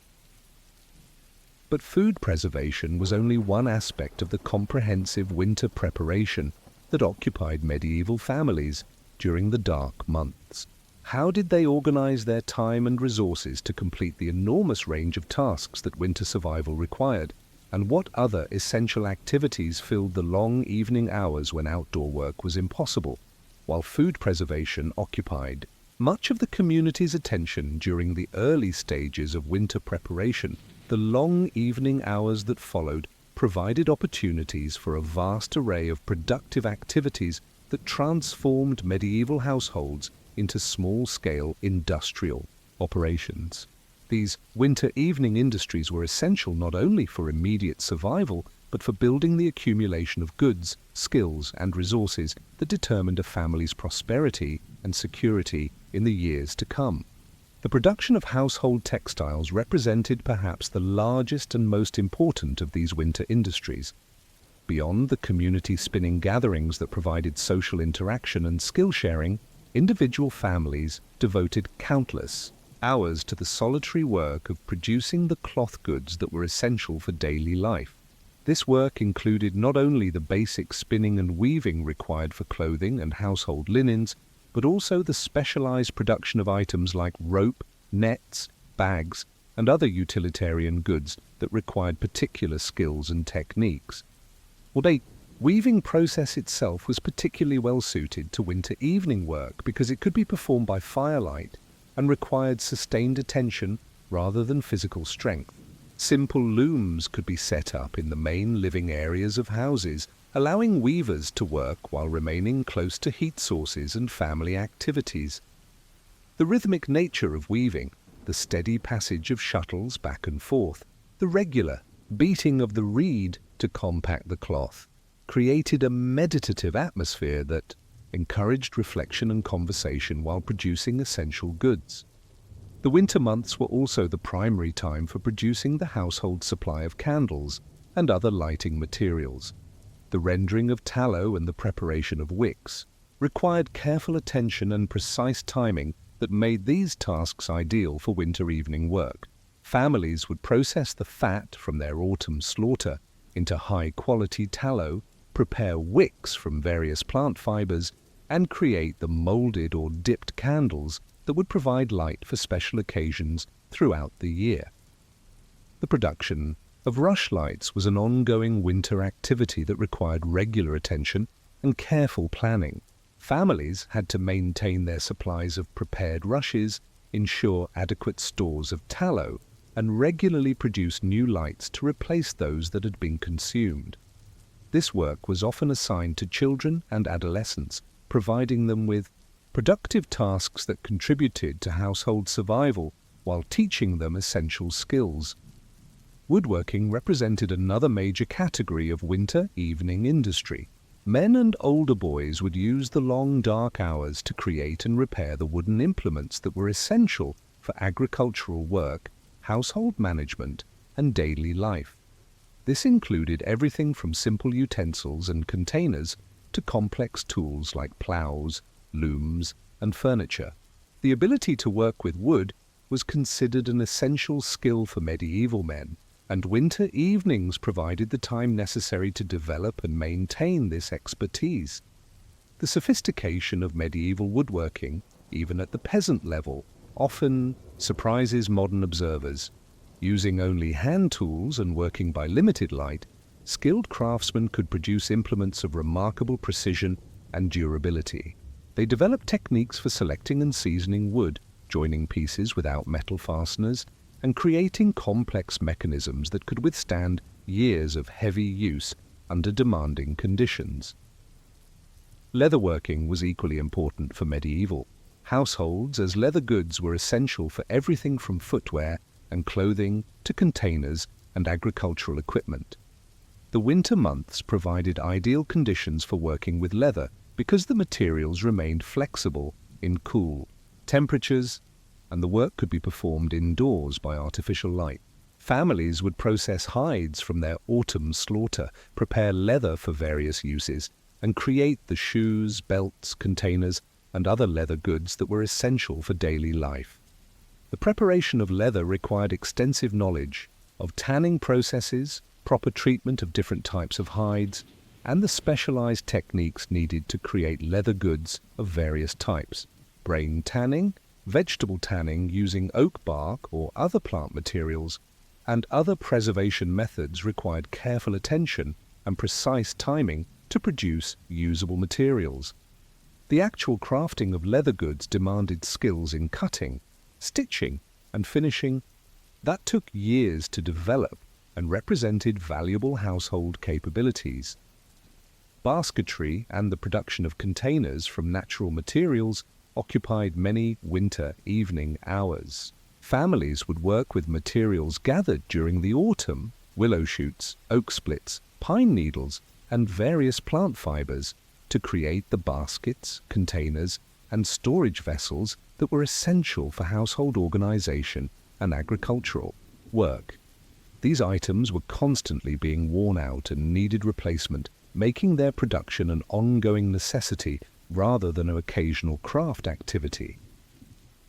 But food preservation was only one aspect of the comprehensive winter preparation that occupied medieval families during the dark months. How did they organize their time and resources to complete the enormous range of tasks that winter survival required? And what other essential activities filled the long evening hours when outdoor work was impossible, while food preservation occupied much of the community's attention during the early stages of winter preparation? The long evening hours that followed provided opportunities for a vast array of productive activities that transformed medieval households into small-scale industrial operations. These winter evening industries were essential not only for immediate survival, but for building the accumulation of goods, skills, and resources that determined a family's prosperity and security in the years to come. The production of household textiles represented perhaps the largest and most important of these winter industries. Beyond the community spinning gatherings that provided social interaction and skill sharing, individual families devoted countless hours to the solitary work of producing the cloth goods that were essential for daily life. This work included not only the basic spinning and weaving required for clothing and household linens, but also the specialized production of items like rope, nets, bags, and other utilitarian goods that required particular skills and techniques. The weaving process itself was particularly well suited to winter evening work because it could be performed by firelight and required sustained attention rather than physical strength. Simple looms could be set up in the main living areas of houses, allowing weavers to work while remaining close to heat sources and family activities. The rhythmic nature of weaving, the steady passage of shuttles back and forth, the regular beating of the reed to compact the cloth, created a meditative atmosphere that encouraged reflection and conversation while producing essential goods. The winter months were also the primary time for producing the household supply of candles and other lighting materials. The rendering of tallow and the preparation of wicks required careful attention and precise timing that made these tasks ideal for winter evening work. Families would process the fat from their autumn slaughter into high-quality tallow, prepare wicks from various plant fibers, and create the molded or dipped candles that would provide light for special occasions throughout the year. The production of rushlights was an ongoing winter activity that required regular attention and careful planning. Families had to maintain their supplies of prepared rushes, ensure adequate stores of tallow, and regularly produce new lights to replace those that had been consumed. This work was often assigned to children and adolescents, providing them with productive tasks that contributed to household survival while teaching them essential skills. Woodworking represented another major category of winter evening industry. Men and older boys would use the long dark hours to create and repair the wooden implements that were essential for agricultural work, household management, and daily life. This included everything from simple utensils and containers to complex tools like plows, looms, and furniture. The ability to work with wood was considered an essential skill for medieval men, and winter evenings provided the time necessary to develop and maintain this expertise. The sophistication of medieval woodworking, even at the peasant level, often surprises modern observers. Using only hand tools and working by limited light, skilled craftsmen could produce implements of remarkable precision and durability. They developed techniques for selecting and seasoning wood, joining pieces without metal fasteners, and creating complex mechanisms that could withstand years of heavy use under demanding conditions. Leatherworking was equally important for medieval households, as leather goods were essential for everything from footwear and clothing to containers and agricultural equipment. The winter months provided ideal conditions for working with leather because the materials remained flexible in cool temperatures, and the work could be performed indoors by artificial light. Families would process hides from their autumn slaughter, prepare leather for various uses, and create the shoes, belts, containers, and other leather goods that were essential for daily life. The preparation of leather required extensive knowledge of tanning processes, proper treatment of different types of hides, and the specialized techniques needed to create leather goods of various types. Brain tanning, vegetable tanning using oak bark or other plant materials, and other preservation methods required careful attention and precise timing to produce usable materials. The actual crafting of leather goods demanded skills in cutting, stitching, and finishing that took years to develop and represented valuable household capabilities. Basketry and the production of containers from natural materials occupied many winter evening hours. Families would work with materials gathered during the autumn, willow shoots, oak splits, pine needles, and various plant fibers to create the baskets, containers, and storage vessels that were essential for household organization and agricultural work. These items were constantly being worn out and needed replacement, making their production an ongoing necessity rather than an occasional craft activity.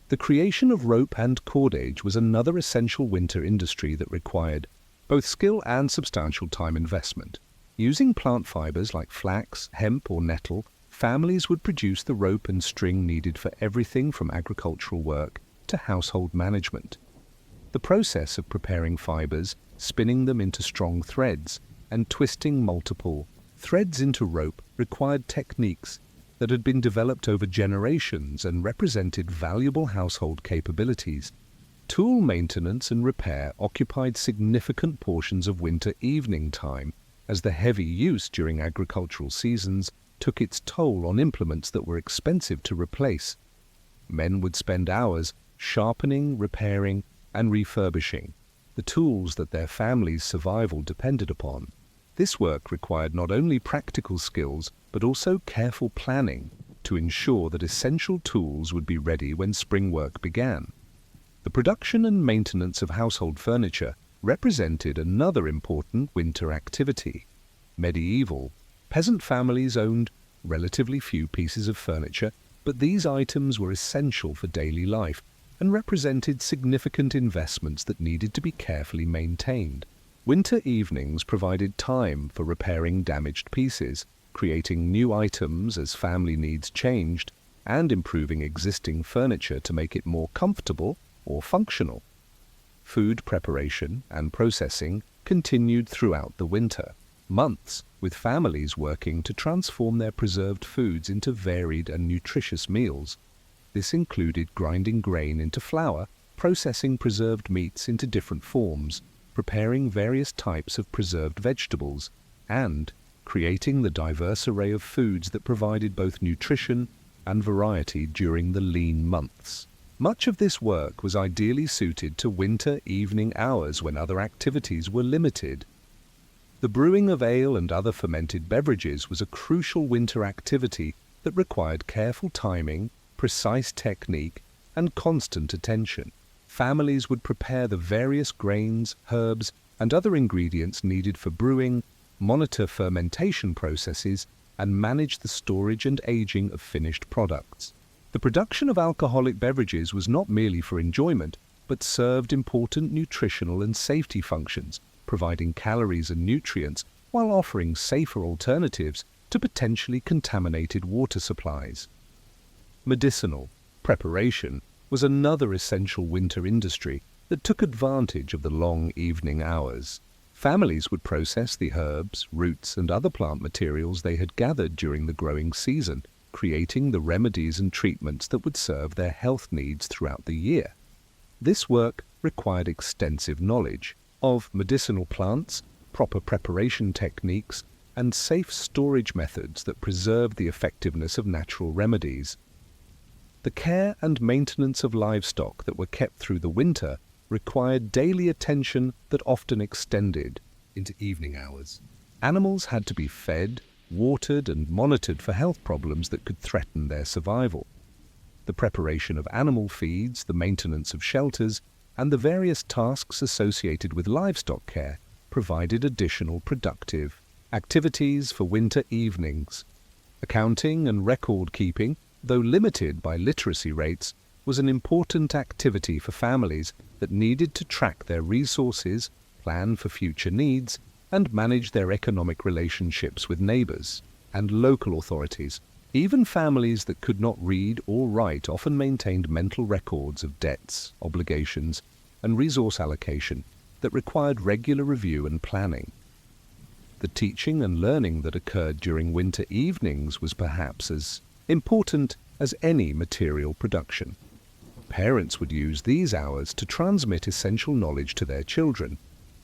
The creation of rope and cordage was another essential winter industry that required both skill and substantial time investment. Using plant fibers like flax, hemp, or nettle, families would produce the rope and string needed for everything from agricultural work to household management. The process of preparing fibers, spinning them into strong threads, and twisting multiple threads into rope required techniques that had been developed over generations and represented valuable household capabilities. Tool maintenance and repair occupied significant portions of winter evening time, as the heavy use during agricultural seasons took its toll on implements that were expensive to replace. Men would spend hours sharpening, repairing, and refurbishing the tools that their families' survival depended upon. This work required not only practical skills, but also careful planning to ensure that essential tools would be ready when spring work began. The production and maintenance of household furniture represented another important winter activity. Medieval peasant families owned relatively few pieces of furniture, but these items were essential for daily life and represented significant investments that needed to be carefully maintained. Winter evenings provided time for repairing damaged pieces, creating new items as family needs changed, and improving existing furniture to make it more comfortable or functional. Food preparation and processing continued throughout the winter months, with families working to transform their preserved foods into varied and nutritious meals. This included grinding grain into flour, processing preserved meats into different forms, preparing various types of preserved vegetables, and creating the diverse array of foods that provided both nutrition and variety during the lean months. Much of this work was ideally suited to winter evening hours when other activities were limited. The brewing of ale and other fermented beverages was a crucial winter activity that required careful timing, precise technique, and constant attention. Families would prepare the various grains, herbs, and other ingredients needed for brewing, monitor fermentation processes, and manage the storage and aging of finished products. The production of alcoholic beverages was not merely for enjoyment, but served important nutritional and safety functions, providing calories and nutrients while offering safer alternatives to potentially contaminated water supplies. Medicinal preparation was another essential winter industry that took advantage of the long evening hours. Families would process the herbs, roots, and other plant materials they had gathered during the growing season, creating the remedies and treatments that would serve their health needs throughout the year. This work required extensive knowledge of medicinal plants, proper preparation techniques, and safe storage methods that preserved the effectiveness of natural remedies. The care and maintenance of livestock that were kept through the winter required daily attention that often extended into evening hours. Animals had to be fed, watered, and monitored for health problems that could threaten their survival. The preparation of animal feeds, the maintenance of shelters, and the various tasks associated with livestock care provided additional productive activities for winter evenings. Accounting and record keeping, though limited by literacy rates, was an important activity for families that needed to track their resources, plan for future needs, and manage their economic relationships with neighbors and local authorities. Even families that could not read or write often maintained mental records of debts, obligations, and resource allocation that required regular review and planning. The teaching and learning that occurred during winter evenings was perhaps as important as any material production. Parents would use these hours to transmit essential knowledge to their children,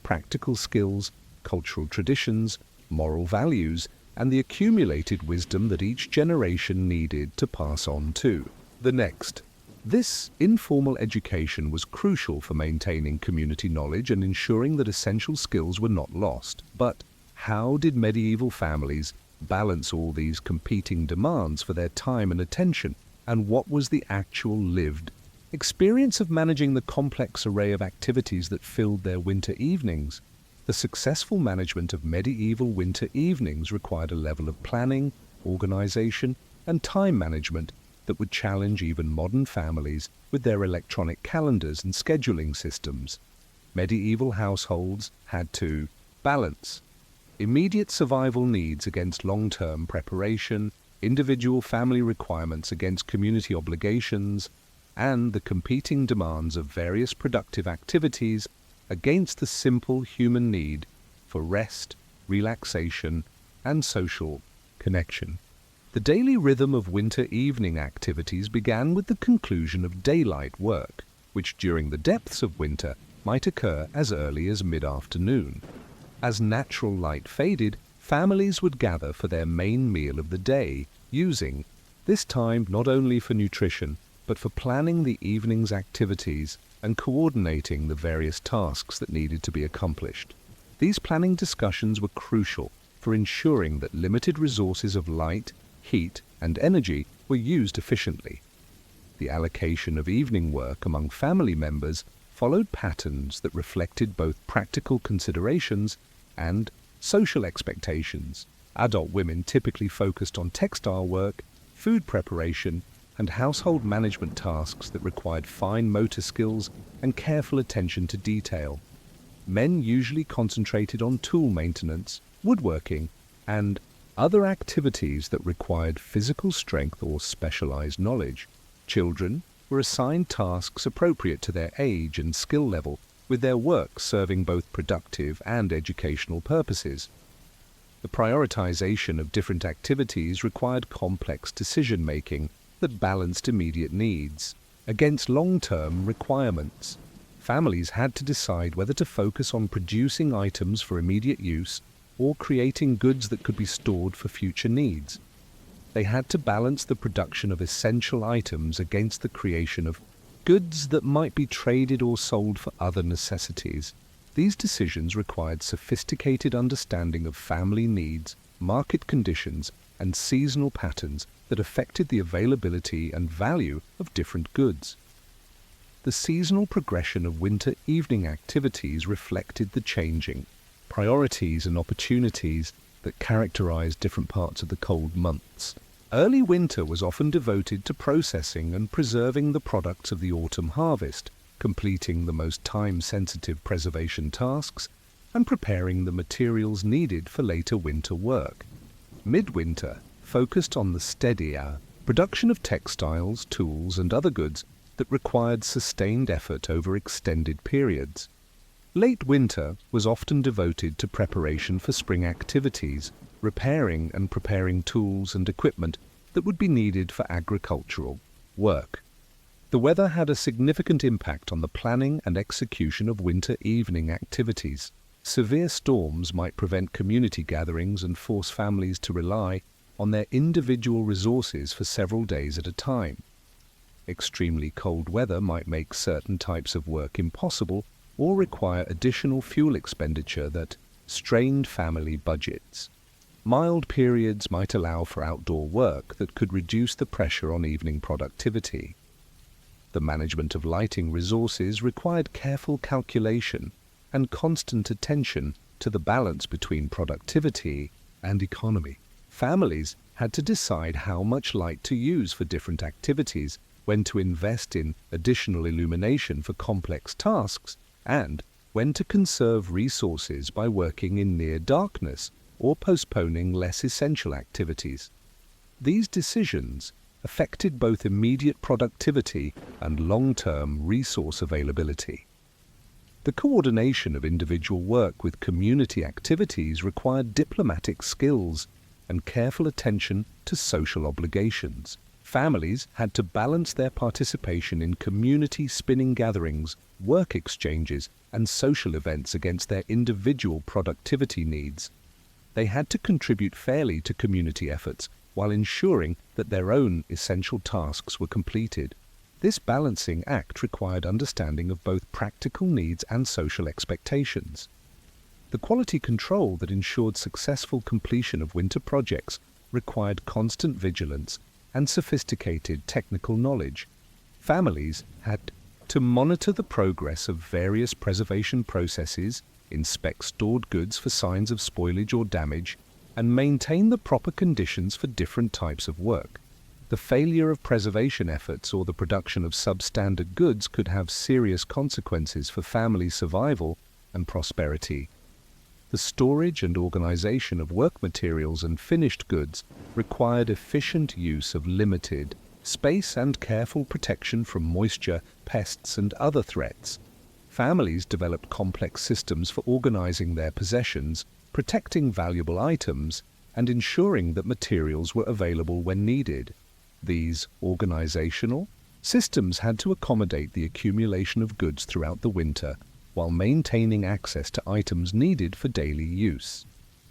practical skills, cultural traditions, moral values, and the accumulated wisdom that each generation needed to pass on to the next. This informal education was crucial for maintaining community knowledge and ensuring that essential skills were not lost. But how did medieval families balance all these competing demands for their time and attention, and what was the actual lived experience of managing the complex array of activities that filled their winter evenings? The successful management of medieval winter evenings required a level of planning, organization, and time management that would challenge even modern families with their electronic calendars and scheduling systems. Medieval households had to balance immediate survival needs against long-term preparation, individual family requirements against community obligations, and the competing demands of various productive activities against the simple human need for rest, relaxation, and social connection. The daily rhythm of winter evening activities began with the conclusion of daylight work, which during the depths of winter might occur as early as mid-afternoon. As natural light faded, families would gather for their main meal of the day, using this time not only for nutrition, but for planning the evening's activities and coordinating the various tasks that needed to be accomplished. These planning discussions were crucial for ensuring that limited resources of light, heat, and energy were used efficiently. The allocation of evening work among family members followed patterns that reflected both practical considerations and social expectations. Adult women typically focused on textile work, food preparation, and household management tasks that required fine motor skills and careful attention to detail. Men usually concentrated on tool maintenance, woodworking, and other activities that required physical strength or specialized knowledge. Children were assigned tasks appropriate to their age and skill level, with their work serving both productive and educational purposes. The prioritization of different activities required complex decision-making that balanced immediate needs against long-term requirements. Families had to decide whether to focus on producing items for immediate use or creating goods that could be stored for future needs. They had to balance the production of essential items against the creation of goods that might be traded or sold for other necessities. These decisions required sophisticated understanding of family needs, market conditions, and seasonal patterns that affected the availability and value of different goods. The seasonal progression of winter evening activities reflected the changing priorities and opportunities that characterized different parts of the cold months. Early winter was often devoted to processing and preserving the products of the autumn harvest, completing the most time-sensitive preservation tasks, and preparing the materials needed for later winter work. Midwinter focused on the steadier production of textiles, tools, and other goods that required sustained effort over extended periods. Late winter was often devoted to preparation for spring activities, repairing and preparing tools and equipment that would be needed for agricultural work. The weather had a significant impact on the planning and execution of winter evening activities. Severe storms might prevent community gatherings and force families to rely on their individual resources for several days at a time. Extremely cold weather might make certain types of work impossible or require additional fuel expenditure that strained family budgets. Mild periods might allow for outdoor work that could reduce the pressure on evening productivity. The management of lighting resources required careful calculation and constant attention to the balance between productivity and economy. Families had to decide how much light to use for different activities, when to invest in additional illumination for complex tasks, and when to conserve resources by working in near darkness or postponing less essential activities. These decisions affected both immediate productivity and long-term resource availability. The coordination of individual work with community activities required diplomatic skills and careful attention to social obligations. Families had to balance their participation in community spinning gatherings, work exchanges, and social events against their individual productivity needs. They had to contribute fairly to community efforts while ensuring that their own essential tasks were completed. This balancing act required understanding of both practical needs and social expectations. The quality control that ensured successful completion of winter projects required constant vigilance and sophisticated technical knowledge. Families had to monitor the progress of various preservation processes, inspect stored goods for signs of spoilage or damage, and maintain the proper conditions for different types of work. The failure of preservation efforts or the production of substandard goods could have serious consequences for family survival and prosperity. The storage and organization of work materials and finished goods required efficient use of limited space and careful protection from moisture, pests, and other threats. Families developed complex systems for organizing their possessions, protecting valuable items, and ensuring that materials were available when needed. These organizational systems had to accommodate the accumulation of goods throughout the winter, while maintaining access to items needed for daily use.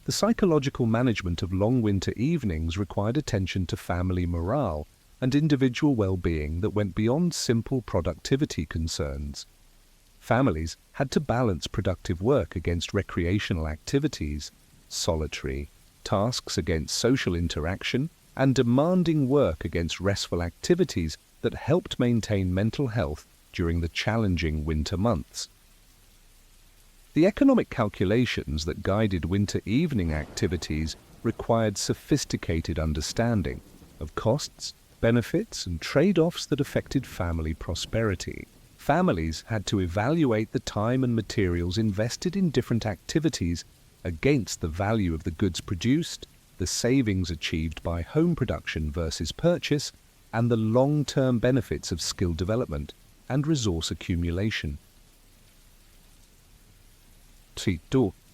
The psychological management of long winter evenings required attention to family morale and individual well-being that went beyond simple productivity concerns. Families had to balance productive work against recreational activities, solitary tasks against social interaction, and demanding work against restful activities that helped maintain mental health during the challenging winter months. The economic calculations that guided winter evening activities required sophisticated understanding of costs, benefits, and trade-offs that affected family prosperity. Families had to evaluate the time and materials invested in different activities against the value of the goods produced, the savings achieved by home production versus purchase, and the long-term benefits of skill development and resource accumulation.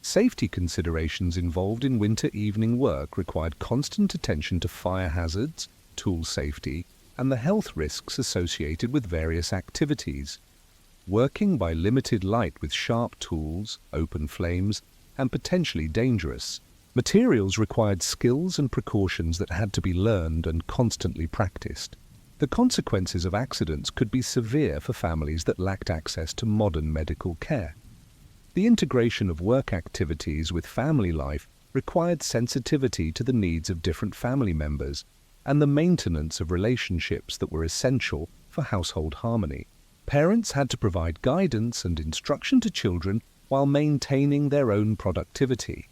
Safety considerations involved in winter evening work required constant attention to fire hazards, tool safety, and the health risks associated with various activities. Working by limited light with sharp tools, open flames, and potentially dangerous materials required skills and precautions that had to be learned and constantly practiced. The consequences of accidents could be severe for families that lacked access to modern medical care. The integration of work activities with family life required sensitivity to the needs of different family members and the maintenance of relationships that were essential for household harmony. Parents had to provide guidance and instruction to children while maintaining their own productivity.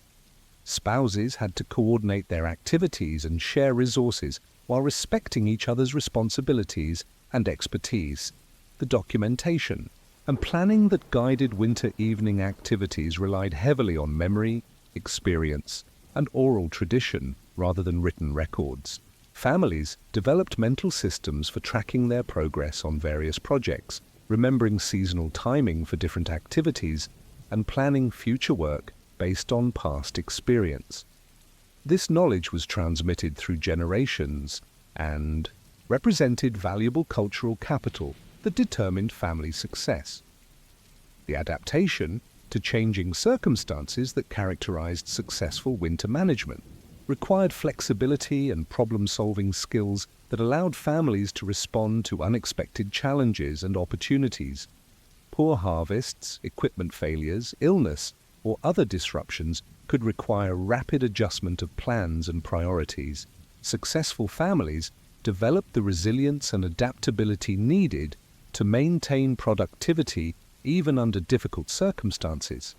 Spouses had to coordinate their activities and share resources while respecting each other's responsibilities and expertise. The documentation and planning that guided winter evening activities relied heavily on memory, experience, and oral tradition rather than written records. Families developed mental systems for tracking their progress on various projects, remembering seasonal timing for different activities, and planning future work based on past experience. This knowledge was transmitted through generations and represented valuable cultural capital that determined family success. The adaptation to changing circumstances that characterized successful winter management required flexibility and problem-solving skills that allowed families to respond to unexpected challenges and opportunities. Poor harvests, equipment failures, illness, or other disruptions could require rapid adjustment of plans and priorities. Successful families developed the resilience and adaptability needed to maintain productivity even under difficult circumstances.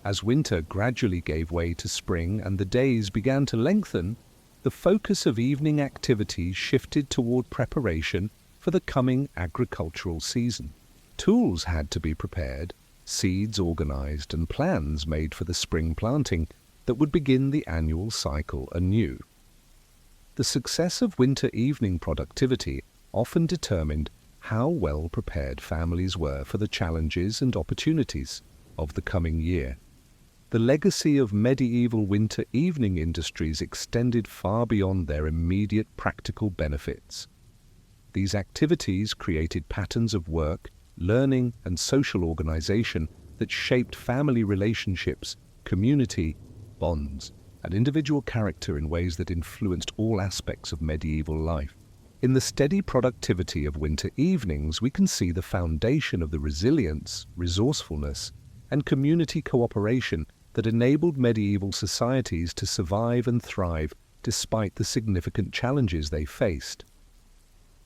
As winter gradually gave way to spring and the days began to lengthen, the focus of evening activities shifted toward preparation for the coming agricultural season. Tools had to be prepared, seeds organized, and plans made for the spring planting that would begin the annual cycle anew. The success of winter evening productivity often determined how well prepared families were for the challenges and opportunities of the coming year. The legacy of medieval winter evening industries extended far beyond their immediate practical benefits. These activities created patterns of work, learning, and social organization that shaped family relationships, community bonds, and individual character in ways that influenced all aspects of medieval life. In the steady productivity of winter evenings, we can see the foundation of the resilience, resourcefulness, and community cooperation that enabled medieval societies to survive and thrive despite the significant challenges they faced.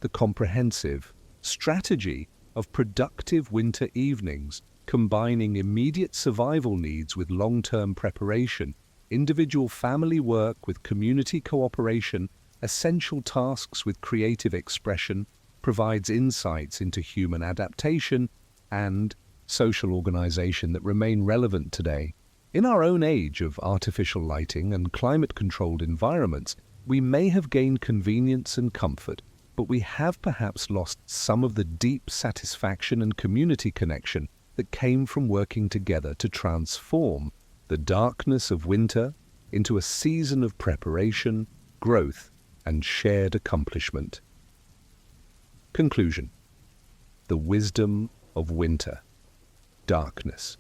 The comprehensive strategy of productive winter evenings, combining immediate survival needs with long-term preparation, individual family work with community cooperation, essential tasks with creative expression, provides insights into human adaptation and social organization that remain relevant today. In our own age of artificial lighting and climate-controlled environments, we may have gained convenience and comfort, but we have perhaps lost some of the deep satisfaction and community connection that came from working together to transform the darkness of winter into a season of preparation, growth, and shared accomplishment. Conclusion. The wisdom of winter. Darkness.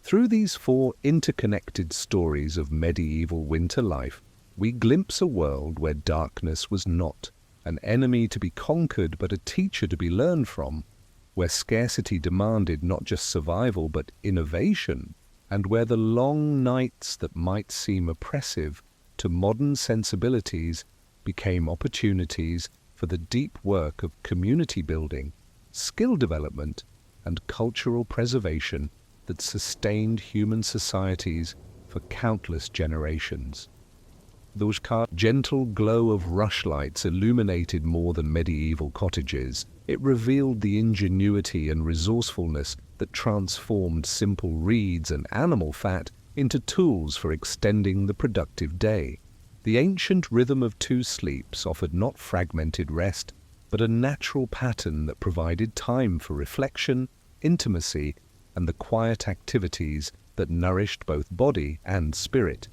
Through these four interconnected stories of medieval winter life, we glimpse a world where darkness was not an enemy to be conquered but a teacher to be learned from, where scarcity demanded not just survival but innovation, and where the long nights that might seem oppressive to modern sensibilities became opportunities for the deep work of community building, skill development, and cultural preservation that sustained human societies for countless generations. The gentle glow of rushlights illuminated more than medieval cottages. It revealed the ingenuity and resourcefulness that transformed simple reeds and animal fat into tools for extending the productive day. The ancient rhythm of two sleeps offered not fragmented rest, but a natural pattern that provided time for reflection, intimacy, and the quiet activities that nourished both body and spirit.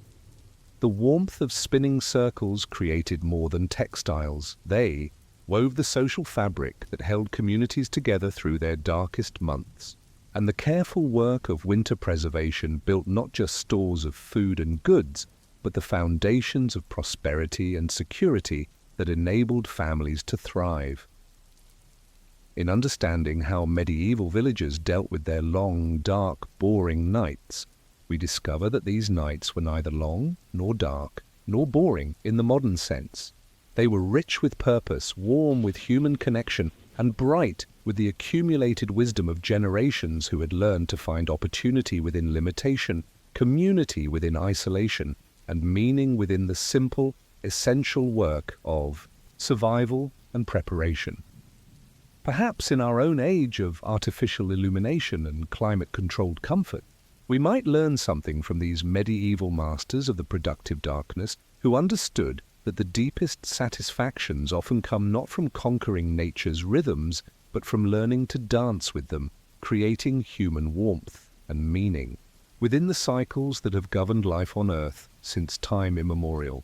The warmth of spinning circles created more than textiles. They wove the social fabric that held communities together through their darkest months. And the careful work of winter preservation built not just stores of food and goods, but the foundations of prosperity and security that enabled families to thrive. In understanding how medieval villagers dealt with their long, dark, boring nights, we discover that these nights were neither long, nor dark, nor boring in the modern sense. They were rich with purpose, warm with human connection, and bright with the accumulated wisdom of generations who had learned to find opportunity within limitation, community within isolation, and meaning within the simple, essential work of survival and preparation. Perhaps in our own age of artificial illumination and climate-controlled comfort, we might learn something from these medieval masters of the productive darkness who understood that the deepest satisfactions often come not from conquering nature's rhythms, but from learning to dance with them, creating human warmth and meaning within the cycles that have governed life on Earth since time immemorial.